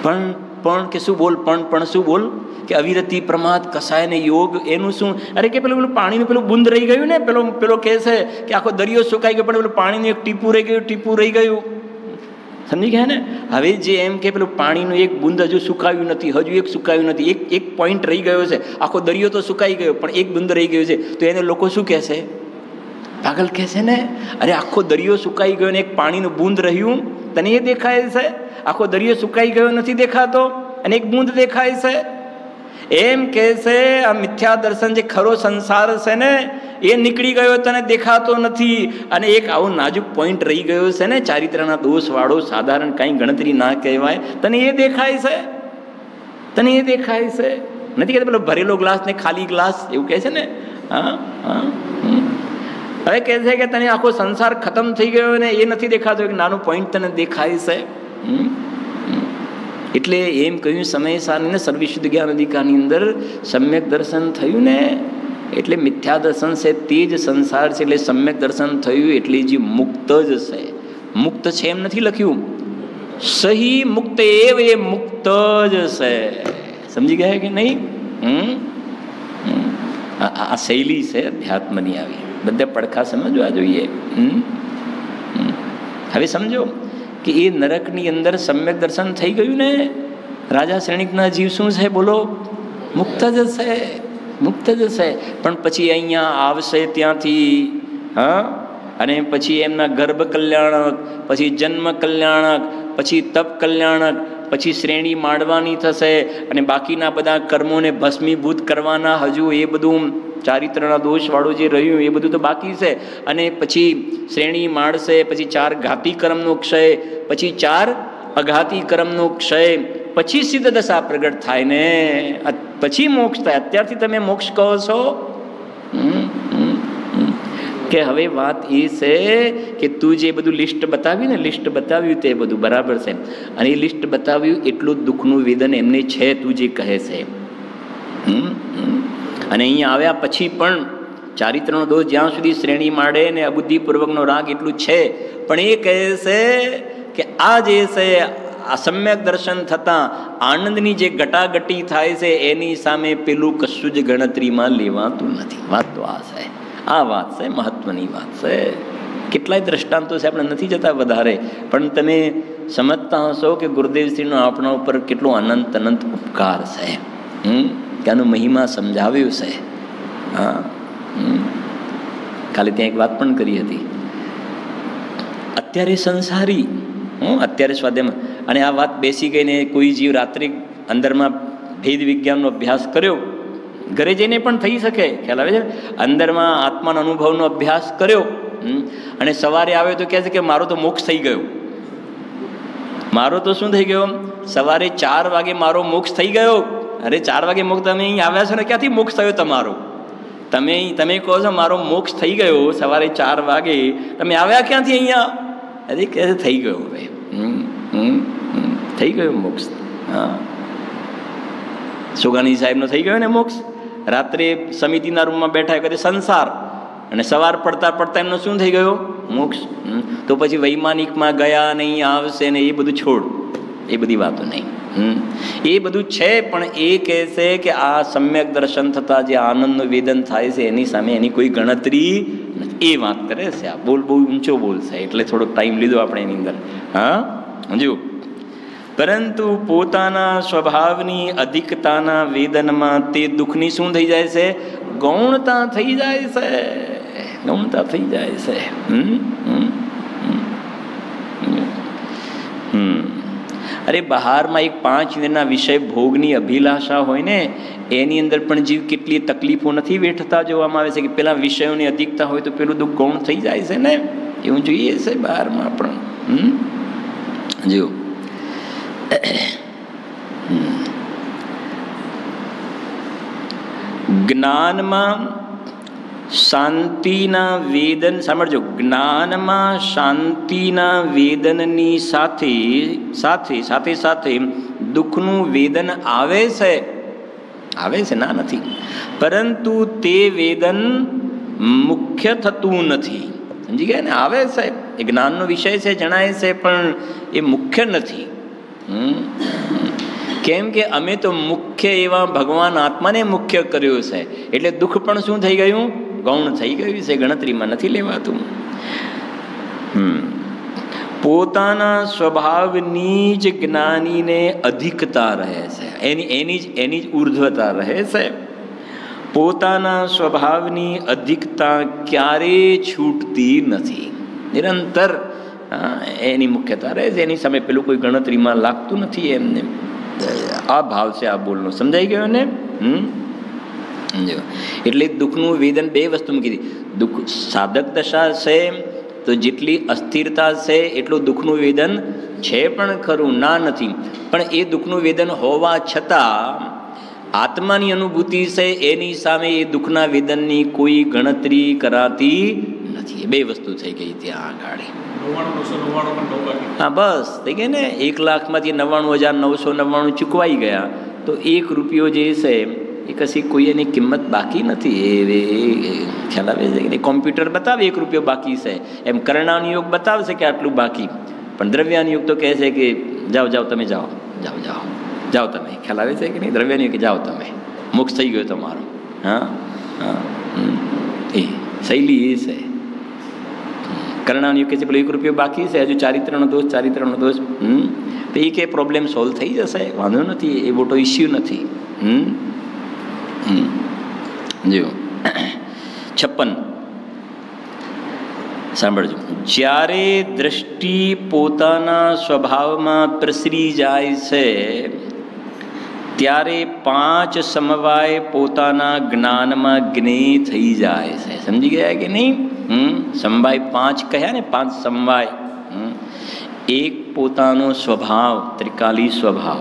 Speaker 1: પણ પણ કે શું બોલ, પણ શું બોલ કે અવિરતિ, પ્રમાદ, કસાય ને યોગ, એનું શું? અરે કે પેલું પાણીનું પેલું બુંદ રહી ગયું ને, પેલો કહે છે કે આખો દરિયો સુકાઈ ગયો, પણ પેલું પાણીનું એક ટીપું રહી ગયું. સમજી ગયા ને? હવે જે એમ કે પેલું પાણીનું એક બુંદ હજુ સુકાયું નથી, હજુ એક સુકાયું નથી, એક પોઈન્ટ રહી ગયો છે. આખો દરિયો તો સુકાઈ ગયો પણ એક બુંદ રહી ગયો છે. તો એને લોકો શું કહેશે? પાગલ કહેશે ને. અરે આખો દરિયો સુકાઈ ગયો ને એક પાણીનું બુંદ રહ્યું, તને એ દેખાય છે? આખો દરિયો સુકાઈ ગયો નથી દેખાતો અને એક બુંદ દેખાય છે. એમ કહે છે આ મિથ્યા દર્શન જે ખરો સંસાર છે ને એ નીકળી ગયો, તને દેખાતો નથી. અને એક આવો નાજુક પોઈન્ટ રહી ગયો છે ને, ચારિત્રના દોષ વાળો, સાધારણ કાંઈ ગણતરી ના કહેવાય, તને એ દેખાય છે? તને એ દેખાય છે? નથી કહેતા પેલો ભરેલો ગ્લાસ ને ખાલી ગ્લાસ, એવું કહે છે ને. હવે કહે છે કે તને આખો સંસાર ખતમ થઈ ગયો ને એ નથી દેખાતો, એક નાનો પોઈન્ટ તને દેખાય છે. એટલે એમ કહ્યું સમય સારની ને સર્વશુદ્ધ જ્ઞાન અધિકારની અંદર સમ્યક દર્શન થયું ને, એટલે મિથ્યા દર્શન છે તે જ સંસાર છે. એટલે સમ્યક દર્શન થયું એટલે જે મુક્ત જ છે. મુક્ત છે એમ નથી લખ્યું, સહી મુક્ત એવ, એ મુક્ત જ છે. સમજી ગયા કે નહીં? આ શૈલી છે અધ્યાત્મની. આવી બધા પડખા સમજવા જોઈએ. હવે સમજો કે એ નરકની અંદર સમ્યક દર્શન થઈ ગયું ને, રાજા શ્રેણિકના જીવ શું છે બોલો? મુક્ત જ છે, મુક્ત જ છે. પણ પછી અહીંયા આવશે ત્યાંથી, અને પછી એમના ગર્ભ કલ્યાણક, પછી જન્મ કલ્યાણક, પછી તપ કલ્યાણક, પછી શ્રેણી માંડવાની થશે અને બાકીના બધા કર્મોને ભસ્મીભૂત કરવાના. હજુ એ બધું ચારિત્રના દોષવાળું જે રહ્યું એ બધું તો બાકી છે. અને પછી શ્રેણી માંડશે, પછી 4 ઘાતી કર્મનો ક્ષય, પછી 4 અઘાતી કર્મનો ક્ષય, પછી સિદ્ધ દશા પ્રગટ થાય ને પછી મોક્ષ થાય. અત્યારથી તમે મોક્ષ કહો છો કે હવે વાત એ છે કે તું જે બધું લિસ્ટ બતાવ્યું ને, લિસ્ટ બતાવ્યું તે બધું બરાબર છે. અને એ લિસ્ટ બતાવ્યું એટલું દુઃખનું વેદન એમને છે, તું જે કહે છે. અને અહીંયા આવ્યા પછી પણ ચારિત્રનો દોષ જ્યાં સુધી શ્રેણી માંડે ને અબુદ્ધિપૂર્વકનો રાગ એટલું છે, પણ એ કહે છે કે આ જે છે આ સમ્યક દર્શન થતાં આનંદની જે ગટાગટી થાય છે એની સામે પેલું કશું જ ગણતરીમાં લેવાતું નથી. વાત તો આ છે, આ વાત છે, મહત્વની વાત છે. કેટલાય દ્રષ્ટાંતો છે, આપણે નથી જતા વધારે, પણ તમે સમજતા હશો કે ગુરુદેવશ્રીનો આપણા ઉપર કેટલો અનંત અનંત ઉપકાર છે. કે આનું મહિમા સમજાવ્યું છે. કાલે ત્યાં એક વાત પણ કરી હતી. અત્યારે સંસારી, અત્યારે સ્વાધ્યાયમાં, અને આ વાત બેસી ગઈને કોઈ જીવ રાત્રિ અંદરમાં ભેદ વિજ્ઞાનનો અભ્યાસ કર્યો, ઘરે જઈને પણ થઈ શકે, ખ્યાલ આવે છે, અંદરમાં આત્માનો અનુભવનો અભ્યાસ કર્યો અને સવારે આવ્યો તો કહે છે કે મારો તો મોક્ષ થઈ ગયો. મારો તો શું થઈ ગયો? સવારે 4 વાગે મારો મોક્ષ થઈ ગયો. અરે 4 વાગે મોક્ષ, તમે અહીં આવ્યા છો ને, ક્યાંથી મોક્ષ થયો તમારો? તમે કહો છો મારો મોક્ષ થઈ ગયો સવારે 4 વાગે, તમે આવ્યા ક્યાંથી અહીંયા? અરે કહે છે થઈ ગયો, હવે થઈ ગયો મોક્ષ. સુગાની સાહેબનો થઈ ગયો ને મોક્ષ. રાત્રે સમિતિના રૂમમાં બેઠા કરે સંસાર, અને સવાર પડતા પડતા એમનો શું થઈ ગયો? મોક્ષ. તો પછી વૈમાનિકમાં ગયા નહીં, આવશે ને એ બધું છોડ, એ બધી વાતો નહીં. એ બધું છે, પણ એ કહે છે કે આ સમ્યક દર્શન થતાં જે આનંદનું વેદન થાય છે એની સામે એની કોઈ ગણતરી નથી. એ વાત કરે છે. આ બોલ બહુ ઊંચો બોલ છે, એટલે થોડોક ટાઈમ લીધો આપણે એની અંદર. જો પરંતુ પોતાના સ્વભાવની અધિકતાના વેદનમાં તે દુઃખની શું થઈ જાય છે? ગૌણતા થઈ જાય છે, ગૌણતા થઈ જાય છે. અરે બહારમાં એક 5 ઇન્દ્રિયના વિષય ભોગની અભિલાષા હોય ને, એની અંદર પણ જીવ કેટલી તકલીફો નથી વેઠતા જોવામાં આવે છે કે પેલા વિષયોની અધિકતા હોય તો પેલું દુઃખ ગૌણ થઈ જાય છે ને, એવું જોઈએ છે બહારમાં પણ. જો જ્ઞાનમાં શાંતિના વેદન, સાંભળજો, જ્ઞાનમાં શાંતિના વેદનની સાથે સાથે દુઃખનું વેદન આવે છે, ના નથી, પરંતુ તે વેદન મુખ્ય થતું નથી. સમજી ગયા ને? આવે છે, એ જ્ઞાનનો વિષય છે, જણાય છે, પણ એ મુખ્ય નથી. કેમ કે અમે તો મુખ્ય એવા ભગવાન આત્માને મુખ્ય કર્યો છે, એટલે દુઃખ પણ શું થઈ ગયું? ગૌણ થઈ ગયું છે, ગણતરીમાં નથી લેવાતું. પોતાના સ્વભાવની જ જ્ઞાનીને અધિકતા રહે છે, એની જ ઉર્ધ્વતા રહે છે. પોતાના સ્વભાવની અધિકતા ક્યારેય છૂટતી નથી, નિરંતર એની મુખ્યતા રહે છે, એની સામે પેલું કોઈ ગણતરીમાં લાગતું નથી એમને. આ ભાવ છે આ બોલનો. સમજાઈ ગયો ને? એટલે દુઃખનું વેદન બે વસ્તુ મૂકી દીધી. દુઃખ સાધક દશા છે તો જેટલી અસ્થિરતા છે એટલું દુઃખનું વેદન છે પણ ખરું, ના નથી. પણ એ દુઃખનું વેદન હોવા છતાં આત્માની અનુભૂતિ છે, એની સામે એ દુઃખના વેદનની કોઈ ગણતરી કરાતી નથી. બે વસ્તુ થઈ ગઈ ત્યાં આગળ. હા, બસ થઈ ગઈ ને. 1,99,999 ચૂકવાઈ ગયા તો 1 રૂપિયો જે છે એ કશી કોઈ એની કિંમત બાકી નથી. એ ખ્યાલ આવે છે કે કોમ્પ્યુટર બતાવે 1 રૂપિયો બાકી છે, એમ કરણાનો યોગ બતાવશે કે આટલું બાકી. પણ દ્રવ્યાનો યોગ તો કહે છે કે જાઓ જાઓ તમે જાઓ, જાઓ જાઓ જાઓ તમે. ખ્યાલ આવે છે કે નહીં? દ્રવ્યાનો યોગ કે જાઓ તમે, મોક્ષ થઈ ગયો તમારો. હા હા, એ શૈલી એ છે. કરણાનો યોગ કહે છે પેલો 1 રૂપિયો બાકી છે, હજુ ચારિત્રનો દોષ, ચારિત્રનો દોષ. તો એ કે પ્રોબ્લેમ સોલ્વ થઈ જશે, વાંધો નથી, એ મોટો ઇસ્યુ નથી. જો 56 સાંભળજો. જ્યારે દ્રષ્ટિ પોતાના સ્વભાવમાં પ્રસરી જાય છે ત્યારે 5 સમવાય પોતાના જ્ઞાનમાં જ્ઞેય થઈ જાય છે. સમજી ગયા કે નહીં? સમવાય 5 કહ્યા ને, 5 સમવાય. એક પોતાનો સ્વભાવ, ત્રિકાલી સ્વભાવ.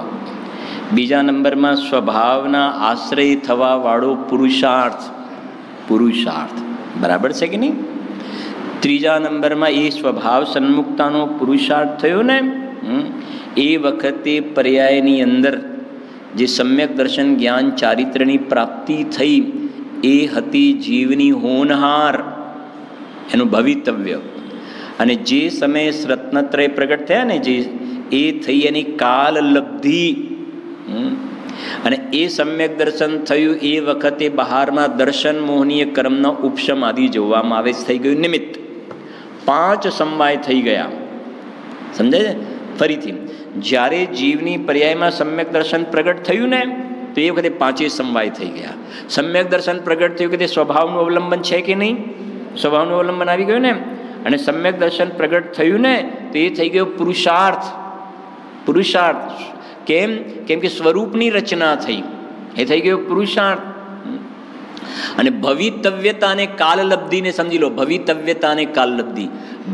Speaker 1: બીજા નંબરમાં સ્વભાવના આશ્રય થવા વાળો પુરુષાર્થ, બરાબર છે કે નહીં? ત્રીજા નંબરમાં એ સ્વભાવ સન્મુક્તાનો પુરુષાર્થ થયો ને, એ વખતે પર્યાયની અંદર જે સમ્યક દર્શન જ્ઞાન ચારિત્રની પ્રાપ્તિ થઈ એ હતી જીવની હોનહાર, એનું ભવિતવ્ય. અને જે સમયે રત્નત્રય પ્રગટ થયા ને, જે એ થઈ એની કાલ લબ્ધિ. અને એ સમ્યક દર્શન થયું એ વખતે બહારમાં દર્શન મોહનીય કર્મનો ઉપશમ આદિ જોવામાં આવે, થઈ ગયું નિમિત્ત. 5 સમવાય થઈ ગયા. સમજાય છે? ફરીથી જ્યારે જીવની પર્યાયમાં સમ્યક દર્શન પ્રગટ થયું ને તો એ વખતે 5 સમવાય થઈ ગયા. સમ્યક દર્શન પ્રગટ થયું કે તે સ્વભાવનું અવલંબન છે કે નહીં? સ્વભાવનું અવલંબન આવી ગયું ને. અને સમ્યક દર્શન પ્રગટ થયું ને તો એ થઈ ગયો પુરુષાર્થ. કેમ? કેમ કે સ્વરૂપની રચના થઈ, એ થઈ ગયો પુરુષાર્થ. અને ભવિતવ્યતાને કાલલબ્ધિને સમજી લો. ભવિતવ્યતાને કાલલબ્ધિ,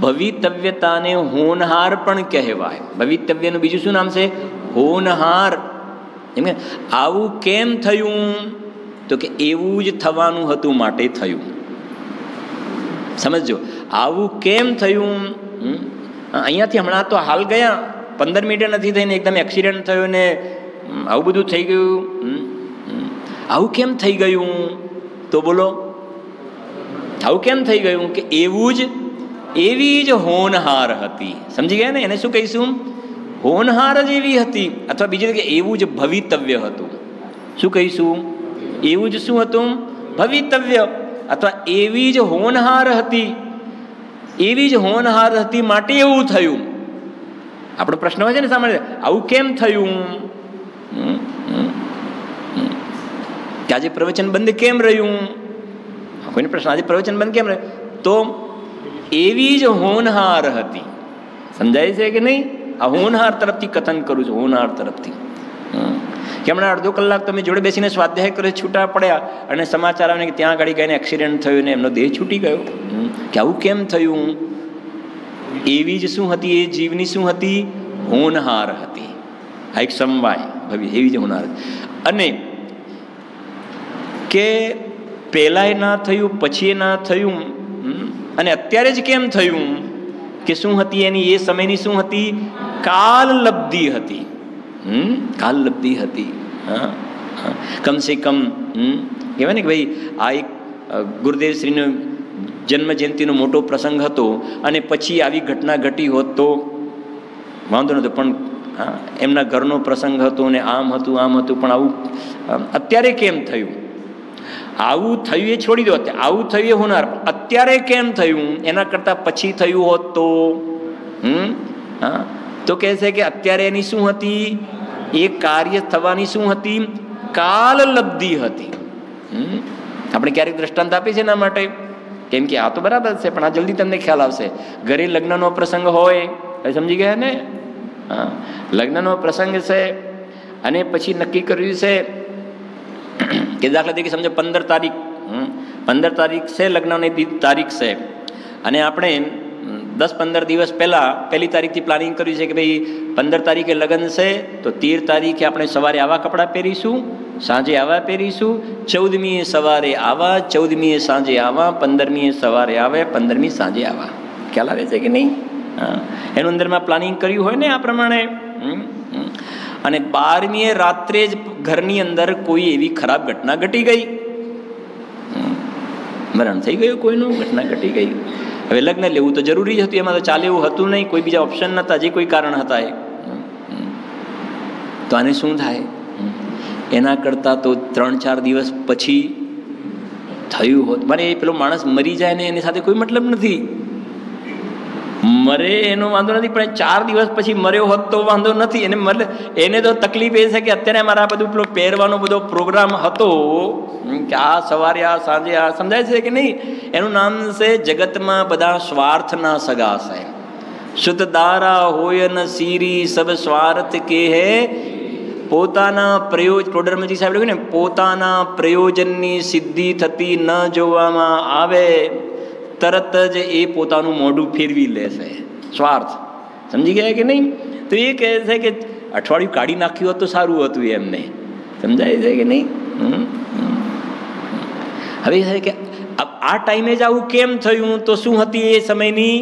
Speaker 1: ભવિતવ્યતાને હોનહાર પણ કહેવાય. ભવિતવ્યનું બીજું શું નામ છે? હોનહાર. એમ કે આવું કેમ થયું? તો કે એવું જ થવાનું હતું માટે થયું. સમજો, આવું કેમ થયું? અહીંયાથી હમણાં તો હાલ ગયા, 15 મિનિટે નથી થઈને એકદમ એક્સિડન્ટ થયો ને આવું બધું થઈ ગયું. આવું કેમ થઈ ગયું? તો બોલો, આવું કેમ થઈ ગયું? કે એવી જ હોનહાર હતી. સમજી ગયા ને? એને શું કહીશું? હોનહાર જ એવી હતી. અથવા બીજી કે એવું જ ભવિતવ્ય હતું. શું કહીશું? એવું જ શું હતું? ભવિતવ્ય. અથવા એવી જ હોનહાર હતી. એવી જ હોનહાર હતી માટે એવું થયું. આપણો પ્રશ્ન હોય છે ને સામાન્ય, આવું કેમ થયું? કે આજે પ્રવચન બંધ કેમ રહ્યું? કોઈને પ્રશ્ન, આજે પ્રવચન બંધ કેમ રહ્યું? તો એવી જ હોનહાર હતી. સમજાય છે કે નહીં? આ હોનહાર તરફથી કથન કરું છું, હોનહાર તરફથી. કે હમણાં અડધો કલાક તમે જોડે બેસીને સ્વાધ્યાય કરે, છૂટા પડ્યા અને સમાચાર આવે કે ત્યાં ગાડી ગઈને એક્સિડન્ટ થયું ને એમનો દેહ છૂટી ગયો. કે આવું કેમ થયું? એવી જ શું હતી? એ જીવની શું હતી? હોનહાર હતી. આ એક સમવાય ભવિ, એવી જ હોનહાર. અને કે પહેલાંય ના થયું, પછી ના થયું, અને અત્યારે જ કેમ થયું? કે શું હતી એની? એ સમયની શું હતી? કાલલબ્ધિ હતી. કાલલબ્ધિ હતી. કમસે કમ કહેવાય ને કે ભાઈ આ એક ગુરુદેવ શ્રીનો જન્મ જયંતિનો મોટો પ્રસંગ હતો અને પછી આવી ઘટના ઘટી હોત તો વાંધો નહોતો. પણ હા, એમના ઘરનો પ્રસંગ હતો ને આમ હતું આમ હતું, પણ આવું અત્યારે કેમ થયું? આવું થયું એ છોડી દો, આવું થયું એ હોનાર, અત્યારે કેમ થયું? એના કરતાં પછી થયું હોત તો હા, તો કહે છે કે અત્યારે એની શું હતી? એ કાર્ય થવાની શું હતી? કાલલબ્ધિ હતી. આપણે ક્યારેક દ્રષ્ટાંત આપીએ છીએ એના માટે, કેમ કે આ તો બરાબર છે, પણ આ જલ્દી તમને ખ્યાલ આવશે. ઘરે લગ્નનો પ્રસંગ હોય, સમજી ગયા ને? હા, લગ્નનો પ્રસંગ છે અને પછી નક્કી કર્યું છે કે દાખલા તરીકે સમજો 15 તારીખ છે, લગ્નની તારીખ છે, અને આપણે 10-15 દિવસ પહેલાં 1લી તારીખથી પ્લાનિંગ કર્યું છે કે ભાઈ 15 તારીખે લગ્ન છે, તો 13 તારીખે આપણે સવારે આવા કપડાં પહેરીશું, સાંજે આવા પહેરીશું, 14મીએ સવારે આવા, 14મીએ સાંજે આવા, 15મીએ સવારે આવે, 15મી સાંજે આવા. ખ્યાલ આવે છે કે નહીં? હા, એનું અંદરમાં પ્લાનિંગ કર્યું હોય ને આ પ્રમાણે. અને 12મીએ રાત્રે જ ઘરની અંદર કોઈ એવી ખરાબ ઘટના ઘટી ગઈ, મરણ થઈ ગયું કોઈનું, ઘટના ઘટી ગઈ. હવે લગ્ન લેવું તો જરૂરી જ હતું, એમાં તો ચાલે એવું હતું નહીં, કોઈ બીજા ઓપ્શન નહોતા, જે કોઈ કારણ હતા એ. તો આને શું થાય? એના કરતાં તો 3-4 દિવસ પછી થયું હોત. મને એ પેલો માણસ મરી જાય ને એની સાથે કોઈ મતલબ નથી, મરે એનો વાંધો નથી, પણ 4 દિવસ પછી મર્યો હોત તો વાંધો નથી. એને તો તકલીફ એ છે કે અત્યારે મારા બધું પેલો પહેરવાનો બધો પ્રોગ્રામ હતો કે આ સવારે આ સાંજે આ, સમજાય છે કે નહીં? એનું નામ છે જગતમાં બધા સ્વાર્થના સગા છે. શુદ્ધ દારા હોય ન સીરી સબ સ્વાર્થ કે હે, પોતાના પ્રયોજન, ટોડરમજી સાહેબ લખ્યું ને, પોતાના પ્રયોજનની સિદ્ધિ થતી ન જોવામાં આવે તરત જ એ પોતાનું મોઢું ફેરવી લેશે. સ્વાર્થ, સમજી ગયા કે નહીં? તો એ કહે છે કે અઠવાડિયું કાઢી નાખ્યું હોત તો સારું હતું એમને. સમજાય છે કે નહીં? હવે છે કે આ ટાઈમે જ આવું કેમ થયું? તો શું હતી? એ સમયની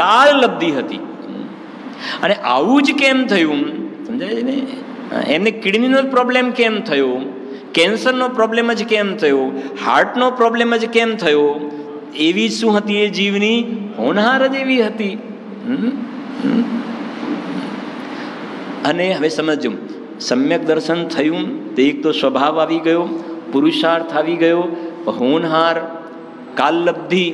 Speaker 1: કાલલબ્ધિ હતી. અને આવું જ કેમ થયું? સમજાય છે ને? એમને કિડનીનો પ્રોબ્લેમ કેમ થયો? કેન્સરનો પ્રોબ્લેમ જ કેમ થયો? હાર્ટનો પ્રોબ્લેમ જ કેમ થયો? એવી શું હતી એ જીવની હોનહાર જ એવી હતી. અને હવે સમજો, સમ્યક દર્શન થયું તો એક તો સ્વભાવ આવી ગયો, પુરુષાર્થ આવી ગયો, હોનહાર, કાલલબ્ધિ,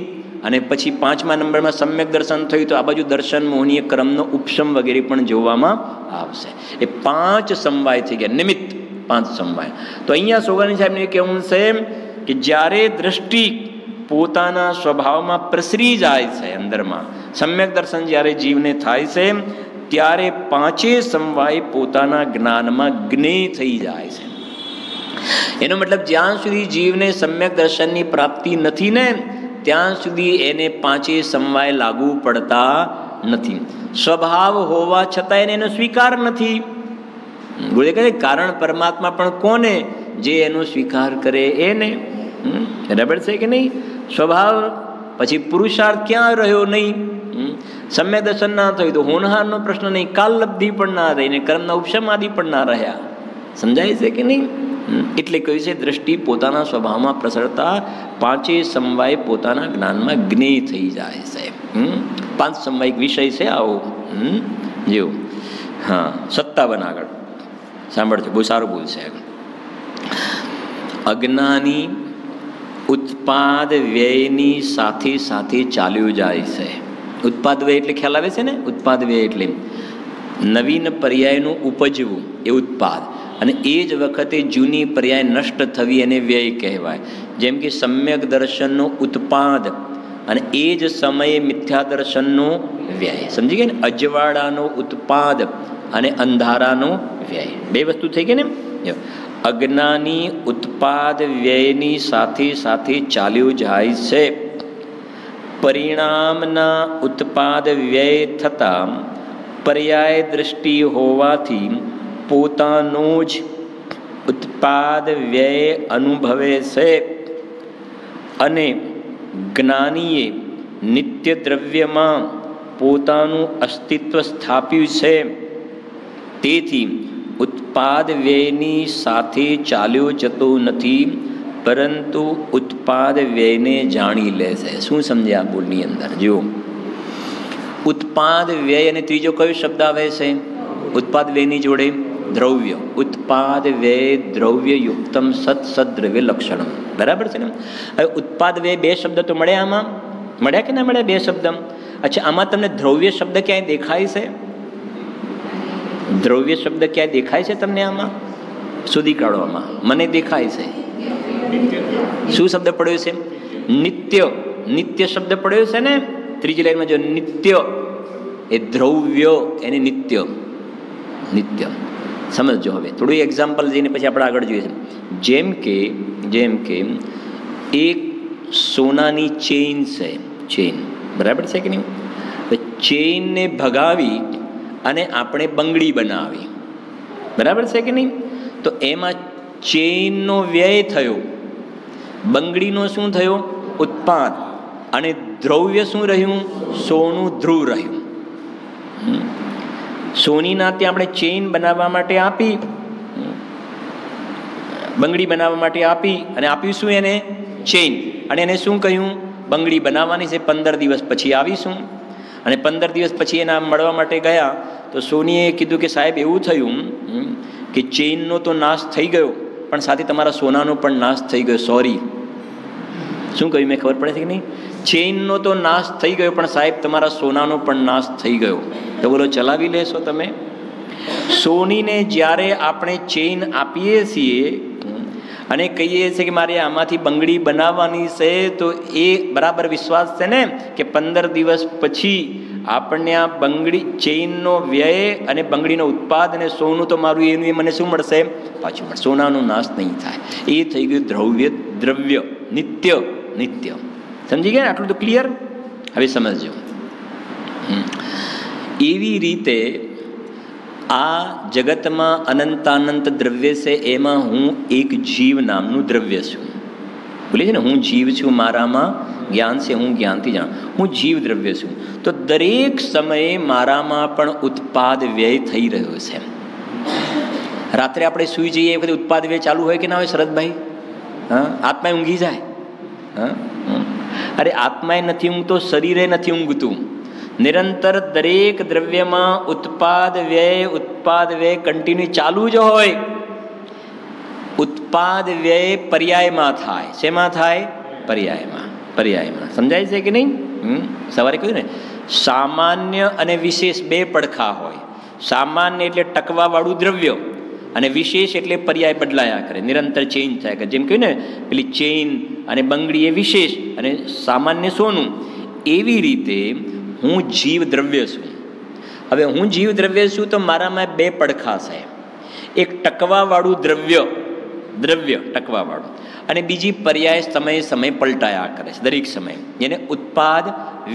Speaker 1: અને પછી 5મા નંબરમાં સમ્યક દર્શન થયું તો આ બાજુ દર્શન, મોહનીય ક્રમનો ઉપશમ વગેરે પણ જોવામાં આવશે. એ 5 સમવાય થઈ ગયા, નિમિત્ત 5 સમવાય. તો અહીંયા સોગાની સાહેબને કહેવું છે કે જ્યારે દ્રષ્ટિ પોતાના સ્વભાવમાં પ્રસરી જાય છે અંદરમાં, સમ્યક દર્શન જ્યારે જીવને થાય છે ત્યારે 5 સમવાય પોતાના જ્ઞાનમાં જ્ઞેય થઈ જાય છે. એનો મતલબ જ્યાં સુધી જીવને સમ્યક દર્શનની પ્રાપ્તિ નથી ને ત્યાં સુધી એને 5 સમવાય લાગુ પડતા નથી. સ્વભાવ હોવા છતાં એનો સ્વીકાર નથી. ગુરુદેવ કહે કારણ પરમાત્મા પણ કોને? જે એનો સ્વીકાર કરે એને. બરાબર છે કે નહીં? સ્વભાવ પછી પુરુષાર્થ ક્યાં રહ્યો? નહીં. સમ્યક દર્શન ના થયું તો હોનહારનો પ્રશ્ન નહીં, કાલલબ્ધિ પણ ના રહી ને કર્મના ઉપશમ આદિ પણ ના રહ્યા. સમજાય છે કે નહીં? એટલે કહ્યું છે દ્રષ્ટિ પોતાના સ્વભાવમાં પ્રસરતા 5 સમવાય પોતાના જ્ઞાનમાં જ્ઞેય થઈ જાય છે. 5 સમવાયિક વિષય છે આવો. જેવું હા 57 આગળ સાંભળજો, બહુ સારું બોલ છે. અજ્ઞાની ઉત્પાદ વ્યયની સાથે સાથે ચાલ્યું જાય છે. ઉત્પાદ વ્યય એટલે ખ્યાલ આવે છે ને? ઉત્પાદ વ્યય એટલે નવીન પર્યાયનું ઉપજવું એ ઉત્પાદ, અને એ જ વખતે જૂની પર્યાય નષ્ટ થવી એને વ્યય કહેવાય. જેમ કે સમ્યક દર્શનનો ઉત્પાદ અને એ જ સમયે મિથ્યા દર્શનનો વ્યય. સમજી ગયા ને? અજવાળાનો ઉત્પાદ અને અંધારાનો વ્યય, 2 વસ્તુ થઈ ગઈ ને. અજ્ઞાની ઉત્પાદ વ્યયની સાથે સાથે ચાલ્યું જાય છે. પરિણામના ઉત્પાદ વ્યય થતા પર્યાય દૃષ્ટિ હોવાથી પોતાનો જ ઉત્પાદ વ્યય અનુભવે છે. અને જ્ઞાનીએ નિત્ય દ્રવ્યમાં પોતાનું અસ્તિત્વ સ્થાપ્યું છે. તેથી ઉત્પાદ વ્યયની સાથે ચાલ્યો જતો નથી, પરંતુ ઉત્પાદ વ્યયને જાણી લે છે. શું સમજ્યા આ બોલની અંદર? જો ઉત્પાદ વ્યય અને ત્રીજો કયો શબ્દ આવે છે? ઉત્પાદ વ્યયની જોડે દ્રવ્ય, ઉત્પાદ વ્યય દ્રવ્ય યુક્તમ સત સદ્રવ્ય લક્ષણમ. બરાબર છે ને? હવે ઉત્પાદ વ્યય બે શબ્દ તો મળ્યા, આમાં મળ્યા કે ના મળ્યા બે શબ્દ? અચ્છા, આમાં તમને દ્રવ્ય શબ્દ ક્યાંય દેખાય છે? દ્રવ્ય શબ્દ ક્યાંય દેખાય છે તમને? આમાં સુધી કાઢવામાં મને દેખાય છે. શું શબ્દ પડ્યો છે? નિત્ય. નિત્ય શબ્દ પડ્યો છે ને ત્રીજી લાઈનમાં. જો નિત્ય એ દ્રવ્ય, એને નિત્ય. નિત્ય સમજો. હવે થોડું એક્ઝામ્પલ જઈને પછી આપણે આગળ જોઈએ છે. જેમ કે એક સોનાની ચેઇન છે. ચેઇન બરાબર છે કે નહીં? ચેઇનને ભગાવી અને આપણે બંગડી બનાવી, બરાબર છે કે નહીં? તો એમાં ચેઇનનો વ્યય થયો, બંગડીનો શું થયો? ઉત્પાદ. અને દ્રવ્ય શું રહ્યું? સોનું ધ્રુવ રહ્યું. સોનીના ત્યાં આપણે ચેઇન બનાવવા માટે આપી, બંગડી બનાવવા માટે આપી, અને આપ્યું શું એને? ચેઇન. અને એને શું કહ્યું? બંગડી બનાવવાની છે, 15 દિવસ પછી આવીશું. અને 15 દિવસ પછી એના મળવા માટે ગયા તો સોનીએ કીધું કે સાહેબ એવું થયું કે ચેઇનનો તો નાશ થઈ ગયો, પણ સાથે તમારા સોનાનો પણ નાશ થઈ ગયો, સોરી. શું કહ્યું મેં? ખબર પડે છે કે નહીં? ચેઇનનો તો નાશ થઈ ગયો, પણ સાહેબ તમારા સોનાનો પણ નાશ થઈ ગયો. તો બોલો, ચલાવી લેશો તમે? સોનીને જ્યારે આપણે ચેઇન આપીએ છીએ અને કહીએ છીએ કે મારે આમાંથી બંગડી બનાવવાની છે, તો એ બરાબર વિશ્વાસ છે ને કે 15 દિવસ પછી આપણને આ બંગડી, ચેઇનનો વ્યય અને બંગડીનો ઉત્પાદ અને સોનું તો મારું એનું એ મને શું મળશે? પાછું મળશે. સોનાનો નાશ નહીં થાય. એ થઈ ગયું દ્રવ્ય. નિત્ય. નિત્ય. સમજી ગયા? આટલું તો ક્લિયર? હવે સમજજો. એવી રીતે આ જગતમાં અનંતાનંત દ્રવ્ય છે, એમાં હું એક જીવ નામનું દ્રવ્ય છું. બોલે છે ને, હું જીવ છું, મારામાં જ્ઞાન છે, હું જ્ઞાનથી જાણ. હું જીવ દ્રવ્ય છું. તો દરેક સમયે મારામાં પણ ઉત્પાદ વ્યય થઈ રહ્યો છે. રાત્રે આપણે સૂઈ જઈએ એ વખતે ઉત્પાદ વ્યય ચાલુ હોય કે ના હોય શરદભાઈ? હા, આત્માએ ઊંઘી જાય. હા, અરે આત્માએ નથી ઊંઘતો, શરીરે નથી ઊંઘતું. નિરંતર દરેક દ્રવ્યમાં ઉત્પાદ વ્યય કન્ટિન્યુ ચાલુ જ હોય. ઉત્પાદ વ્યય પર્યાયમાં થાય. શેમાં થાય? પર્યાયમાં. સમજાય છે કે નહીં? સવારે કહ્યું ને, સામાન્ય અને વિશેષ બે પડખા હોય. સામાન્ય એટલે ટકવાવાળું દ્રવ્ય, અને વિશેષ એટલે પર્યાય બદલાયા કરે, નિરંતર ચેન્જ થાય કરે. જેમ કહ્યું ને, પેલી ચેઇન અને બંગડી એ વિશેષ અને સામાન્ય સોનું. એવી રીતે હું જીવ દ્રવ્ય છું. હવે હું જીવ દ્રવ્ય છું તો મારામાં બે પડખા છે. એક ટકવાવાળું દ્રવ્ય ટકવાવાળું, અને બીજી પર્યાય સમય પલટાયા કરે છે દરેક સમય. એને ઉત્પાદ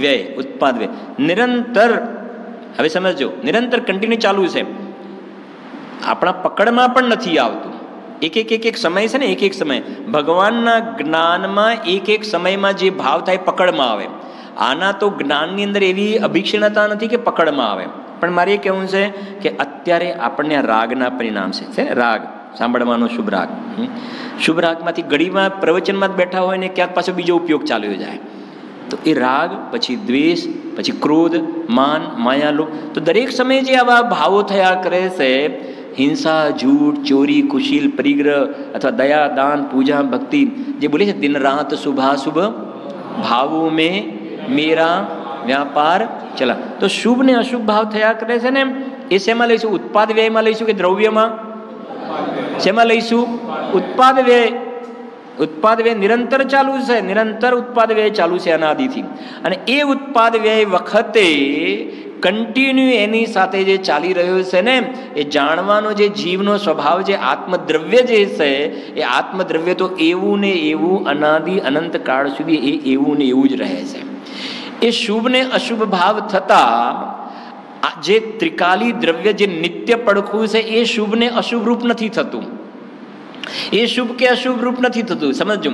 Speaker 1: વ્યય નિરંતર. હવે સમજો, નિરંતર કન્ટિન્યુ ચાલુ છે. આપણા પકડમાં પણ નથી આવતું. એક સમય છે ને, એક સમય ભગવાનના જ્ઞાનમાં એક સમયમાં જે ભાવ થાય પકડમાં આવે. આના તો જ્ઞાનની અંદર એવી અભિક્ષણતા નથી કે પકડમાં આવે. પણ મારે એ કહેવું છે કે અત્યારે આપણને આ રાગના પરિણામ છે ને, રાગ સાંભળવાનો શુભ રાગ. શુભ રાગમાંથી ઘડીમાં પ્રવચનમાં જ બેઠા હોય ને ક્યાંક પાછો બીજો ઉપયોગ ચાલ્યો જાય. તો એ રાગ, પછી દ્વેષ, પછી ક્રોધ, માન, માયાલોભ. તો દરેક સમયે જે આવા ભાવો થયા કરે છે, હિંસા, ઝૂઠ, ચોરી, કુશીલ, પરિગ્રહ અથવા દયા, દાન, પૂજા, ભક્તિ, જે બોલે છે દિન રાત શુભાશુભ ભાવો મેં મેરા વ્યાપાર ચલા. તો શુભ ને અશુભ ભાવ થયા કરે છે ને, એ શેમાં લઈશું? ઉત્પાદ વ્યયમાં લઈશું કે દ્રવ્યમાં? શેમાં લઈશું? ઉત્પાદ વ્યય નિરંતર ચાલુ છે. નિરંતર ઉત્પાદ વ્યય ચાલુ છે અનાદિથી. અને એ ઉત્પાદ વ્યય વખતે કન્ટિન્યુ એની સાથે જે ચાલી રહ્યો છે ને, એ જાણવાનો જે જીવનો સ્વભાવ, જે આત્મદ્રવ્ય જે છે, એ આત્મદ્રવ્ય તો એવું ને એવું અનાદિ અનંત કાળ સુધી એ એવું ને એવું જ રહે છે. એ શુભ ને અશુભ ભાવ થતા જે ત્રિકાલી દ્રવ્ય, જે નિત્ય પડખું છે, એ શુભ ને અશુભ રૂપ નથી થતું. એ શુભ કે અશુભ રૂપ નથી થતું. સમજો,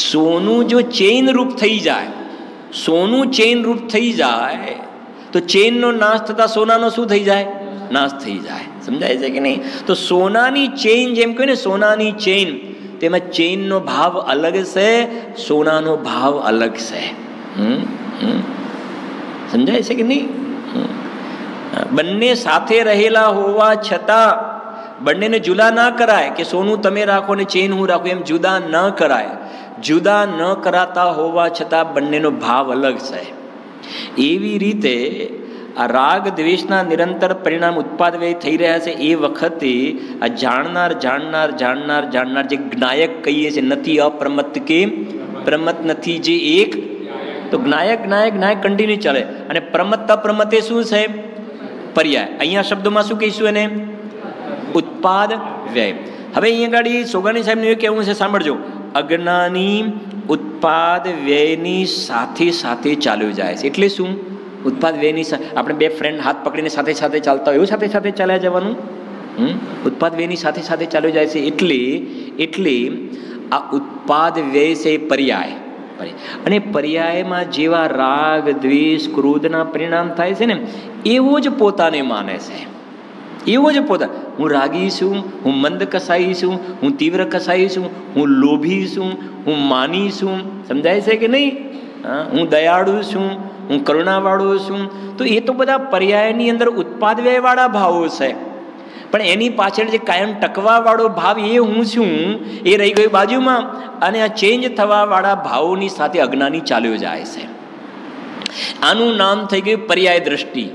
Speaker 1: સોનું જો ચેઇન રૂપ થઈ જાય, સોનું ચેઇન રૂપ થઈ જાય તો ચેઇનનો નાશ થતા સોનાનો શું થઈ જાય? નાશ થઈ જાય. સમજાય છે કે નહીં? તો સોનાની ચેઇન, જેમ કહ્યું ને, સોનાની ચેઇન, તેમાં ચેઇનનો ભાવ અલગ છે, સોનાનો ભાવ અલગ છે. સમજાય છે કે નહીં? બંને સાથે રહેલા હોવા છતાં બંનેને જુદા ના કરાય કે સોનું તમે રાખો ને ચેન હું રાખું, એમ જુદા ન કરાય. જુદા ન કરાતા હોવા છતાં બંનેનો ભાવ અલગ છે. એવી રીતે આ રાગ દ્વેષના નિરંતર પરિણામ ઉત્પાદ વ્યય થઈ રહ્યા છે. એ વખતે આ જાણનાર જાણનાર જાણનાર જાણનાર જે જ્ઞાયક કહીએ છીએ, નથી અપ્રમત્ત કે પ્રમત્ત નથી, જે એક તો જ્ઞાયક જ્ઞાયક જ્ઞાયક કન્ટિન્યુ ચાલે. અને પ્રમત્ત અપ્રમત્ત એ શું છે? પર્યાય. અહીંયા શબ્દોમાં શું કહીશું એને? ઉત્પાદ વ્યય. હવે અહીંયા ગાડી સોગાણી સાહેબનું એ કહેવું છે, સાંભળજો. અજ્ઞાની ઉત્પાદ વ્યયની સાથે સાથે ચાલ્યો જાય છે. એટલે શું? ઉત્પાદ વ્યયની આપણે બે ફ્રેન્ડ હાથ પકડીને સાથે સાથે ચાલતા હોય એવું સાથે સાથે ચાલ્યા જવાનું. ઉત્પાદ વ્યયની સાથે સાથે ચાલ્યો જાય છે. એટલે આ ઉત્પાદ વ્યય છે પર્યાય. અને પર્યાયમાં જેવા રાગ દ્વેષ ક્રોધના પરિણામ થાય છે ને, એવો જ પોતાને માને છે. એવો જ પોતા, હું રાગી છું, હું મંદ કસાઈ છું, હું તીવ્ર કસાઈ છું, હું લોભી છું, હું માની છું. સમજાય છે કે નહીં? હું દયાળુ છું, હું કરુણાવાળો છું. તો એ તો બધા પર્યાયની અંદર ઉત્પાદ વ્યયવાળા ભાવો છે. પણ એની પાછળ જે કાયમ ટકવાવાળો ભાવ એ હું છું એ રહી ગયું બાજુમાં. અને આ ચેન્જ થવાવાળા ભાવોની સાથે અજ્ઞાની ચાલ્યો જાય છે. આનું નામ થઈ ગયું પર્યાય દ્રષ્ટિ.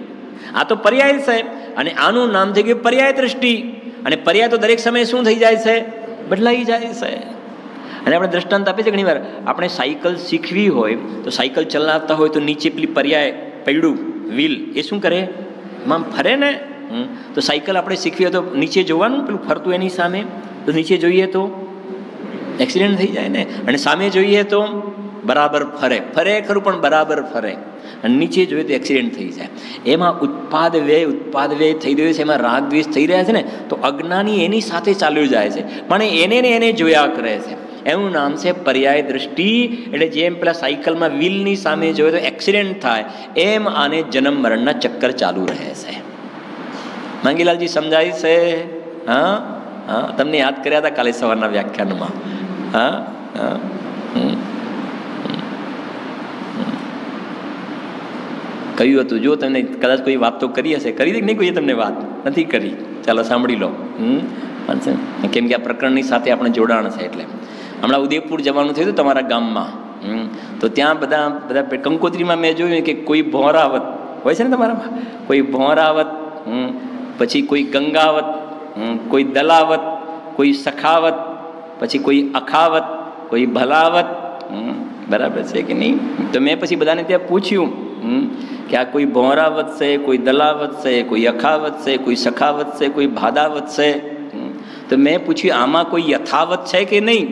Speaker 1: આ તો પર્યાય છે અને આનું નામ થઈ ગયું પર્યાય દ્રષ્ટિ. અને પર્યાય તો દરેક સમયે શું થઈ જાય છે? બદલાઈ જાય છે. અને આપણે દ્રષ્ટાંત આપીએ છીએ ઘણી વાર, આપણે સાયકલ શીખવી હોય તો સાયકલ ચલાવતા હોય તો નીચે પેલી પર્યાય પૈડું વ્હીલ એ શું કરે? આમ ફરે ને. તો સાયકલ આપણે શીખવી હોય તો નીચે જોવાનું, પેલું ફરતું એની સામે. તો નીચે જોઈએ તો એક્સિડન્ટ થઈ જાય ને, અને સામે જોઈએ તો બરાબર ફરે ખરું પણ બરાબર ફરે, અને નીચે જોઈએ તો એક્સિડન્ટ થઈ જાય. એમાં ઉત્પાદ વ્યય થઈ રહ્યો છે, એમાં રાગ દ્વેષ થઈ રહ્યા છે ને, તો અજ્ઞાની એની સાથે ચાલ્યું જાય છે, પણ એને જોયા કરે છે. એનું નામ છે પર્યાય દ્રષ્ટિ. એટલે જેમ પેલા સાયકલમાં વ્હીલની સામે જોઈએ તો એક્સિડન્ટ થાય, એમ આને જન્મ મરણના ચક્કર ચાલુ રહે છે. માંગીલાલજી સમજાય છે? હા હા, તમને યાદ કર્યા હતા કાલે સવારના વ્યાખ્યાનમાં. હા હા. કહ્યું હતું, જો તમને કદાચ કોઈ વાત તો કરી હશે, કરી નહીં કોઈએ તમને વાત નથી કરી, ચાલો સાંભળી લો. કેમ કે આ પ્રકરણની સાથે આપણે જોડાણ છે. એટલે હમણાં ઉદયપુર જવાનું થયું હતું તમારા ગામમાં, તો ત્યાં બધા કંકોત્રીમાં મેં જોયું કે કોઈ ભોરાવત હોય છે ને તમારામાં, કોઈ ભોરાવત, પછી કોઈ ગંગાવત, કોઈ દલાવત, કોઈ સખાવત, પછી કોઈ અખાવત, કોઈ ભલાવત. બરાબર છે કે નહીં? તો મેં પછી બધાને ત્યાં પૂછ્યું કે આ કોઈ ભોરાવત છે, કોઈ દલાવત છે, કોઈ અખાવત છે, કોઈ સખાવત છે, કોઈ ભાદાવત છે. તો મેં પૂછ્યું આમાં કોઈ યથાવત છે કે નહીં?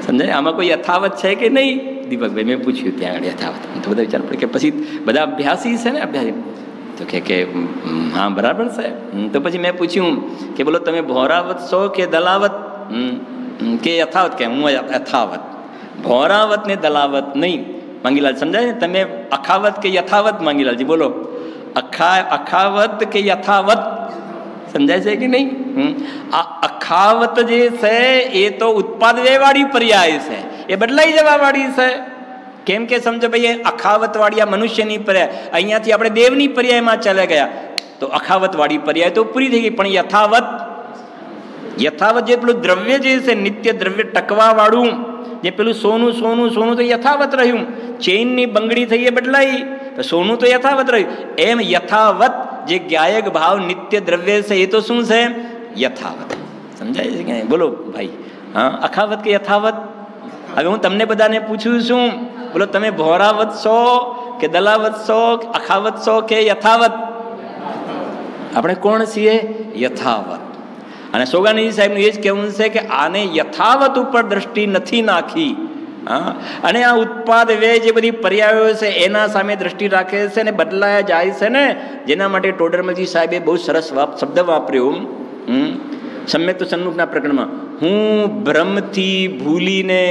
Speaker 1: સમજાય? આમાં કોઈ યથાવત છે કે નહીં? દીપકભાઈ મેં પૂછ્યું ત્યાં આગળ યથાવત. તો બધા વિચાર પડે કે પછી બધા અભ્યાસી છે ને, અભ્યાસી તો કે હા બરાબર છે. તો પછી મેં પૂછ્યું કે બોલો તમે ભોરાવત છો કે દલાવત કે યથાવત? કે હું યથાવત. ભોરાવત ને દલાવત નહીં. માંગીલાલ સમજાય ને? તમે અખાવત કે યથાવત? માંગીલાલજી બોલો, અખાવત કે યથાવત? સમજાય છે કે નહીં? આ અખાવત જે છે એ તો ઉત્પાદ વ્યયવાળી પર્યાય છે, એ બદલાઈ જવા વાળી છે. કેમ કે સમજો ભાઈ, અખાવત વાળી આ મનુષ્યની પર્યાય, અહીંયાથી આપણે દેવની પર્યાયમાં ચાલ્યા ગયા, તો અખાવત વાળી પર્યાય તો પૂરી થઈ ગઈ. પણ યથાવત જે પેલું દ્રવ્ય જે છે, નિત્ય દ્રવ્ય ટકવા વાળું, જે પેલું સોનું સોનું સોનું તો યથાવત રહ્યું, ચેઇનની બંગડી થઈ એ બદલાઈ, તો સોનું તો યથાવત રહ્યું. એમ યથાવત જે જ્ઞાયક ભાવ નિત્ય દ્રવ્ય છે એ તો શું છે? યથાવત. સમજાય છે કે બોલો ભાઈ? હા, અખાવત કે યથાવત? હવે હું તમને બધાને પૂછું છું, બોલો તમે ભોરાવત છો કે દલાવત છો, અખાવત છો કે યથાવત? આપણે કોણ છીએ? યથાવત. અને સોગાનીજી સાહેબનું એ જ કહેવું છે કે આને યથાવત ઉપર દ્રષ્ટિ નથી નાખી. હા, અને આ ઉત્પાદ વ્યય જે બધી પર્યાયો છે એના સામે દ્રષ્ટિ રાખે છે અને બદલાયા જાય છે ને, જેના માટે ટોડરમલજી સાહેબે બહુ સરસ શબ્દ વાપર્યો સમ્યક તો સન્મુખના પ્રકરણમાં. હું ભ્રમથી ભૂલીને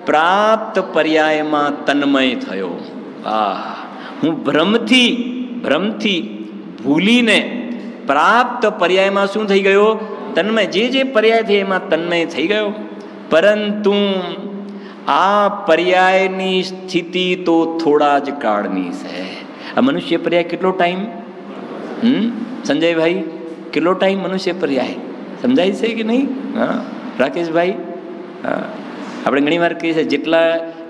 Speaker 1: પ્રાપ્ત પર્યાયમાં તન્મય થયો. હું ભ્રમથી ભૂલીને પ્રાપ્ત પર્યાયમાં શું થઈ ગયો? તન્મય. જે પર્યાય થઈ એમાં તન્મય થઈ ગયો. પરંતુ આ પર્યાયની સ્થિતિ તો થોડા જ કાળની છે. આ મનુષ્ય પર્યાય કેટલો ટાઈમ? સંજયભાઈ, કેટલો ટાઈમ મનુષ્ય પર્યાય? સમજાય છે કે નહીં? હા રાકેશભાઈ, હા આપણે ઘણી વાર કહીએ છીએ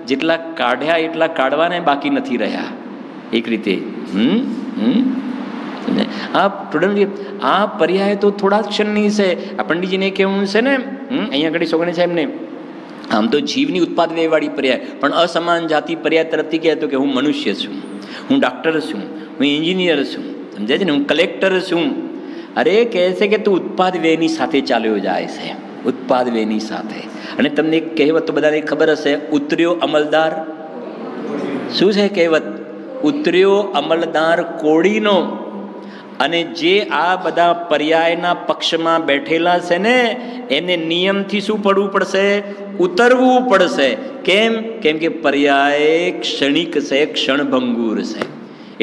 Speaker 1: જેટલા કાઢ્યા એટલા કાઢવાને બાકી નથી રહ્યા એક રીતે. આ સ્ટુડન્ટ આ પર્યાય તો થોડા ક્ષણની છે. આ પંડિતજીને કેવું છે ને, અહીંયા આગળ સોગણી સાહેબને, આમ તો જીવની ઉત્પાદ વ્યયવાળી પર્યાય, પણ અસમાન જાતિ પર્યાય તરફથી કહે તો કે હું મનુષ્ય છું, હું ડૉક્ટર છું, હું એન્જિનિયર છું, સમજાય છે ને, હું કલેક્ટર છું. અરે કહે છે કે તું ઉત્પાદ વ્યયની સાથે ચાલ્યો જાય છે, ઉત્પાદ વ્યયની સાથે. અને તમને એક કહેવત તો બધાને ખબર હશે, ઉતર્યો અમલદાર. શું છે કહેવત? ઉતર્યો અમલદાર કોળીનો. અને જે આ બધા પર્યાયના પક્ષમાં બેઠેલા છે ને, એને નિયમથી શું પડવું પડશે? ઉતરવું પડશે. કેમ? કેમ કે પર્યાય ક્ષણિક છે, ક્ષણભંગુર છે,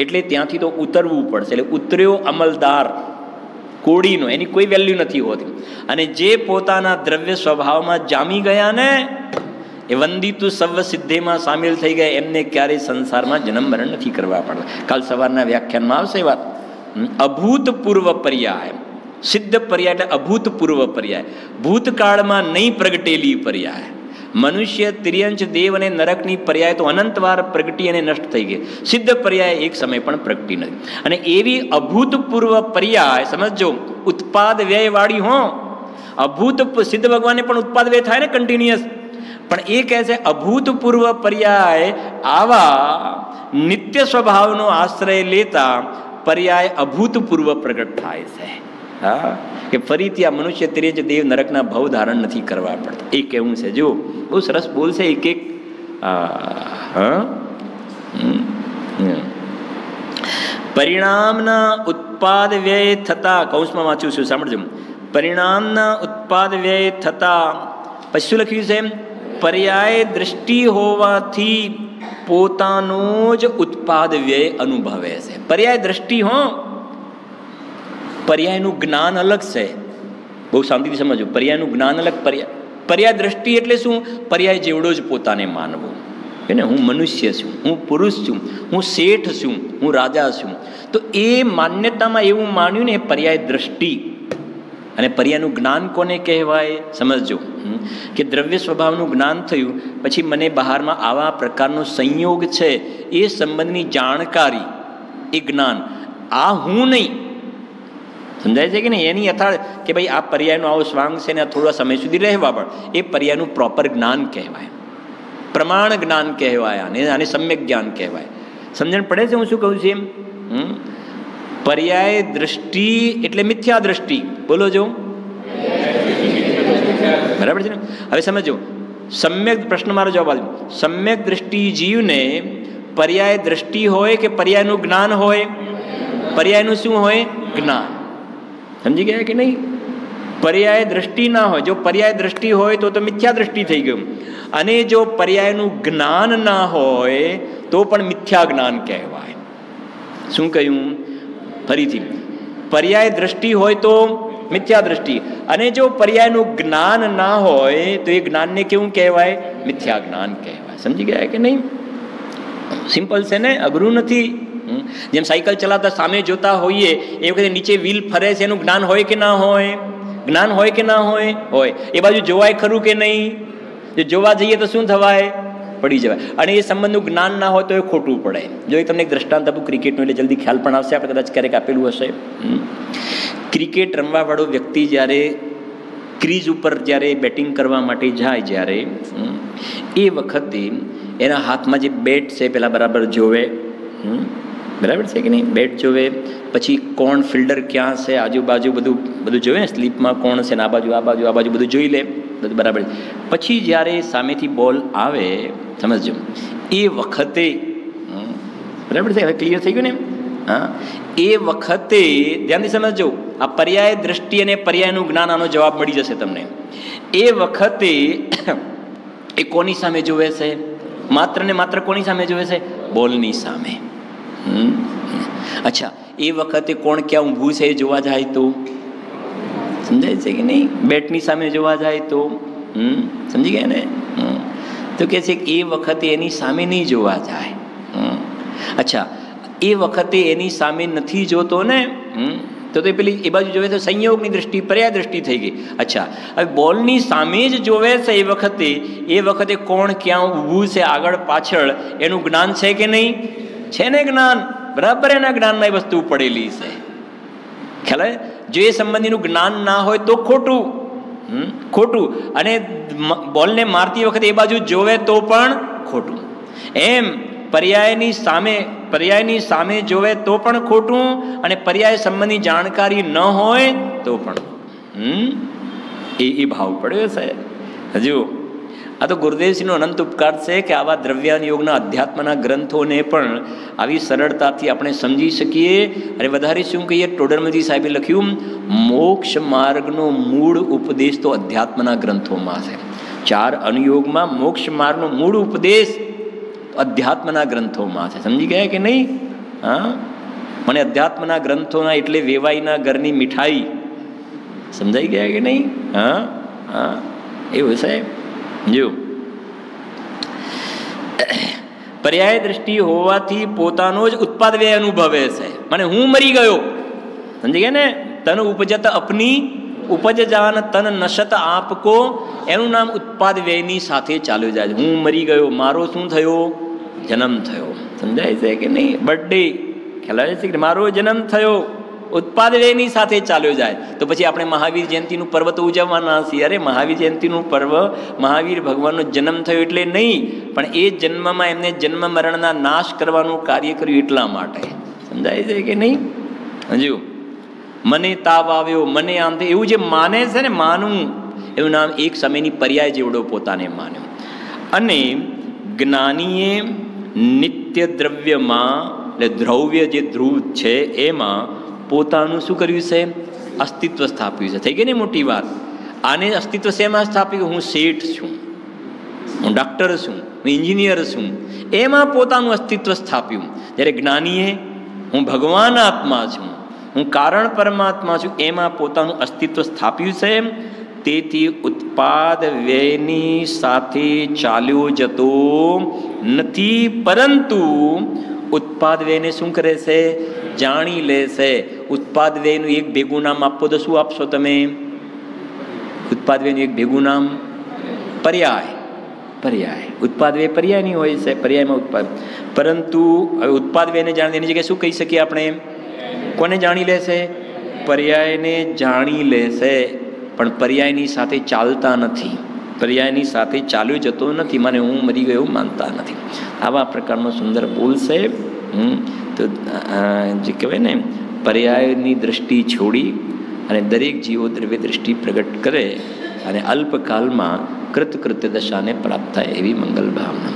Speaker 1: એટલે ત્યાંથી તો ઉતરવું પડશે. એટલે ઉતર્યો અમલદાર કોળીનો, એની કોઈ વેલ્યુ નથી હોતી. અને જે પોતાના દ્રવ્ય સ્વભાવમાં જામી ગયા ને, એ વંદિતુ સર્વ સિદ્ધિમાં સામેલ થઈ ગયા, એમને ક્યારેય સંસારમાં જન્મ મરણ નથી કરવા પડતા. કાલ સવારના વ્યાખ્યાનમાં આવશે વાત. અભૂતપૂર્વ પર્યાય, સિદ્ધ પર્યાય એટલે અભૂતપૂર્વ પર્યાય, ભૂતકાળમાં નહીં પ્રગટેલી પર્યાય. મનુષ્ય, તિર્યંચ, દેવ અને નરકની પર્યાય તો અનંતવાર પ્રગટી અને નષ્ટ થઈ ગઈ. સિદ્ધ પર્યાય એક સમય પણ પ્રગટી નથી. અને એવી અભૂતપૂર્વ પર્યાય સમજો, ઉત્પાદ વ્યય વાળી હો. અભૂત સિદ્ધ ભગવાનને પણ ઉત્પાદ વ્યય થાય ને કન્ટિન્યુઅસ, પણ એ કહે છે અભૂતપૂર્વ પર્યાય આવા નિત્ય સ્વભાવનો આશ્રય લેતા પર્યાય અભૂતપૂર્વ પ્રગટ થાય છે. હા, કે ફરીથી આ મનુષ્ય તિર્યંચ, દેવ, નરકના ભવ ધારણ નથી કરવા પડતા. એ કેવું છે જો, બહુ સરસ બોલશે એક એક. પરિણામના ઉત્પાદ વ્યય થતા, કૌંસમાં વાંચ્યું છું, સાંભળજો. પરિણામના ઉત્પાદ વ્યય થતા પછી શું લખ્યું છે? પર્યાય દ્રષ્ટિ હોવાથી પોતાનો જ ઉત્પાદ વ્યય અનુભવે છે. પર્યાય દ્રષ્ટિ હો, પર્યાયનું જ્ઞાન અલગ છે. બહુ શાંતિથી સમજો, પર્યાયનું જ્ઞાન અલગ. પર્યાય દ્રષ્ટિ એટલે શું? પર્યાય જેવડો જ પોતાને માનવો. ને હું મનુષ્ય છું, હું પુરુષ છું, હું શેઠ છું, હું રાજા છું. તો એ માન્યતામાં એવું માન્યું ને, એ પર્યાય દ્રષ્ટિ. અને પર્યાયનું જ્ઞાન કોને કહેવાય? સમજજો કે દ્રવ્ય સ્વભાવનું જ્ઞાન થયું પછી મને બહારમાં આવા પ્રકારનો સંયોગ છે એ સંબંધની જાણકારી, એ જ્ઞાન. આ હું નહીં, સમજાય છે કે નહીં? એની યથાર્થ કે ભાઈ આ પર્યાયનો આવો સ્વાંગ છે ને થોડા સમય સુધી રહેવા પડે, એ પર્યાયનું પ્રોપર જ્ઞાન કહેવાય, પ્રમાણ જ્ઞાન કહેવાય. આને સમ્યક જ્ઞાન કહેવાય. સમજણ પડે છે હું શું કહું છું? પર્યાય દ્રષ્ટિ એટલે મિથ્યા દ્રષ્ટિ. બોલો જો, બરાબર છે ને? હવે સમજો, સમ્યક પ્રશ્ન મારો જવાબ આપજો. સમ્યક દ્રષ્ટિ જીવને પર્યાય દ્રષ્ટિ હોય કે પર્યાયનું જ્ઞાન હોય? પર્યાયનું શું હોય? જ્ઞાન. સમજી ગયા કે નહીં? પર્યાય દ્રષ્ટિ ના હોય. જો પર્યાય દ્રષ્ટિ હોય તો મિથ્યા દ્રષ્ટિ થઈ ગયું. અને જો પર્યાયનું જ્ઞાન ના હોય તો પણ મિથ્યા જ્ઞાન કહેવાય. શું કહ્યું? ફરીથી, પર્યાય દ્રષ્ટિ હોય તો મિથ્યા દ્રષ્ટિ, અને જો પર્યાયનું જ્ઞાન ના હોય તો એ જ્ઞાનને કેવું કહેવાય? મિથ્યા જ્ઞાન કહેવાય. સમજી ગયા કે નહીં? સિમ્પલ છે ને, અઘરું નથી. જેમ સાયકલ ચલાવતા સામે જોતા હોઈએ એ વખતે નીચે વ્હીલ ફરે છે, એનું જ્ઞાન હોય કે ના હોય? જ્ઞાન હોય કે ના હોય? હોય. એ બાજુ જોવાય ખરું કે નહીં? જો જોવા જઈએ તો શું થવાય? પડી જવાય. અને એ સંબંધનું જ્ઞાન ના હોય તો એ ખોટું પડે. જો એ તમને એક દ્રષ્ટાંત આપું ક્રિકેટનું, એટલે જલ્દી ખ્યાલ પણ આવશે. આપણે કદાચ ક્યારેક આપેલું હશે. ક્રિકેટ રમવાવાળો વ્યક્તિ જ્યારે ક્રીઝ ઉપર જ્યારે બેટિંગ કરવા માટે જાય, જ્યારે એ વખતે એના હાથમાં જે બેટ છે પેલા બરાબર જોવે. બરાબર છે કે નહીં? બેટ જોવે, પછી કોણ ફિલ્ડર ક્યાં છે, આજુબાજુ બધું જોવે ને, સ્લીપમાં કોણ છે ને, આ બાજુ બધું જોઈ લે, બધું બરાબર. પછી જ્યારે સામેથી બોલ આવે, સમજજો, એ વખતે, બરાબર છે, હવે ક્લિયર થઈ ગયું ને? હા, એ વખતે ધ્યાનથી સમજજો. આ પર્યાય દ્રષ્ટિ અને પર્યાયનું જ્ઞાન, આનો જવાબ મળી જશે તમને. એ વખતે એ કોની સામે જોવે છે? માત્ર ને માત્ર કોની સામે જોવે છે? બોલની સામે. અચ્છા, એ વખતે કોણ ક્યાં ઊભું છે એ જોવા જાય તો સમજાય છે કે નહીં? બેટની સામે જોવા જાય તો સમજી ગયા ને? તો કે છે કે એ વખતે એની સામે નહીં જોવા જાય. અચ્છા, એ વખતે એની સામે નથી જોતો ને, તો પેલી એ બાજુ જોવે તો સંયોગની દ્રષ્ટિ, પર્યાય દ્રષ્ટિ થઈ ગઈ. અચ્છા, હવે બોલની સામે જ જોવે છે એ વખતે કોણ ક્યાં ઊભું છે, આગળ પાછળ, એનું જ્ઞાન છે કે નહીં? છે ને જ્ઞાન. બરાબર, એના જ્ઞાનમાં એ વસ્તુ પડેલી છે. ખ્યાલ આવે? જો એ સંબંધીનું જ્ઞાન ના હોય તો ખોટું. અને બોલને મારતી વખતે એ બાજુ જોવે તો પણ ખોટું. એમ પર્યાયની સામે જોવે તો પણ ખોટું, અને પર્યાય સંબંધી જાણકારી ન હોય તો પણ એ ભાવ પડ્યો છે. હજુ આ તો ગુરુદેવસિંહનો અનંત ઉપકાર છે કે આવા દ્રવ્યાન યોગના અધ્યાત્મના ગ્રંથોને પણ આવી સરળતાથી આપણે સમજી શકીએ. અને વધારે શું કહીએ, ટોડરમલજી સાહેબે લખ્યું, મોક્ષ માર્ગનો મૂળ ઉપદેશ તો અધ્યાત્મના ગ્રંથોમાં છે. 4 અનુયોગમાં મોક્ષ માર્ગનો મૂળ ઉપદેશ અધ્યાત્મના ગ્રંથોમાં છે. સમજી ગયા કે નહીં? હા, મને અધ્યાત્મના ગ્રંથોના એટલે વેવાઈના ઘરની મીઠાઈ. સમજાઈ ગયા કે નહીં? હા હા, એવું સાહેબ. જો પર્યાય દ્રષ્ટિ હોવાથી પોતાનો જ ઉત્પાદ વ્યય અનુભવે છે. મને હું મરી ગયો, સમજી ગયા ને? તન ઉપજત અપની ઉપજ જાન તન નશત આપકો, એનું નામ ઉત્પાદ વ્યયની સાથે ચાલ્યું જાય. હું મરી ગયો, મારો શું થયો? જન્મ થયો. સમજાય છે કે નહીં? બર્થડે ખ્યાલ આવે છે કે મારો જન્મ થયો, ઉત્પાદ વ્યયની સાથે ચાલ્યો જાય. તો પછી આપણે મહાવીર જયંતિનું પર્વ તો ઉજવવાના છીએ. અરે મહાવીર જયંતિનું પર્વ મહાવીર ભગવાનનો જન્મ થયો એટલે નહીં, પણ એ જન્મમાં એમને જન્મ મરણના નાશ કરવાનું કાર્ય કર્યું એટલા માટે. સમજાય છે કે નહીં? હજુ મને તાવ આવ્યો, મને આમ થાય, એવું જે માને છે ને, માનવું, એનું નામ એક સમયની પર્યાય જેવડો પોતાને માન્યો. અને જ્ઞાનીએ નિત્ય દ્રવ્યમાં, એટલે દ્રવ્ય જે ધ્રુવ છે એમાં પોતાનું શું કર્યું છે? અસ્તિત્વ સ્થાપ્યું છે. થઈ ગઈ ને મોટી વાત? આને અસ્તિત્વ શેમાં સ્થાપ્યું? હું શેઠ છું, હું ડૉક્ટર છું, હું એન્જિનિયર છું, એમાં પોતાનું અસ્તિત્વ સ્થાપ્યું. જ્યારે જ્ઞાનીએ હું ભગવાન આત્મા છું, હું કારણ પરમાત્મા છું, એમાં પોતાનું અસ્તિત્વ સ્થાપ્યું છે. તેથી ઉત્પાદ વ્યયની સાથે ચાલ્યો જતો નથી, પરંતુ ઉત્પાદ વ્યયને શું કરે છે? જાણી લે છે. ઉત્પાદ વ્યયનું એક ભેગું નામ આપો તો શું આપશો તમે? ઉત્પાદ વ્યયનું એક ભેગું નામ પર્યાય. ઉત્પાદ વ્યય પર્યાયની હોય છે, પર્યાયમાં ઉત્પાદ. પરંતુ હવે ઉત્પાદ વ્યયને જાણી એની જગ્યાએ શું કહી શકીએ આપણે? કોને જાણી લેશે? પર્યાયને જાણી લેશે, પણ પર્યાયની સાથે ચાલતા નથી, પર્યાયની સાથે ચાલ્યો જતો નથી. મને હું મરી ગયો માનતા નથી. આવા પ્રકારનો સુંદર બોલ છે. તો જે કહેવાય ને, પર્યાયની દ્રષ્ટિ છોડી અને દરેક જીવો દ્રવ્ય દ્રષ્ટિ પ્રગટ કરે અને અલ્પકાલમાં કૃતકૃત્ય દશાને પ્રાપ્ત થાય, એવી મંગલ ભાવના.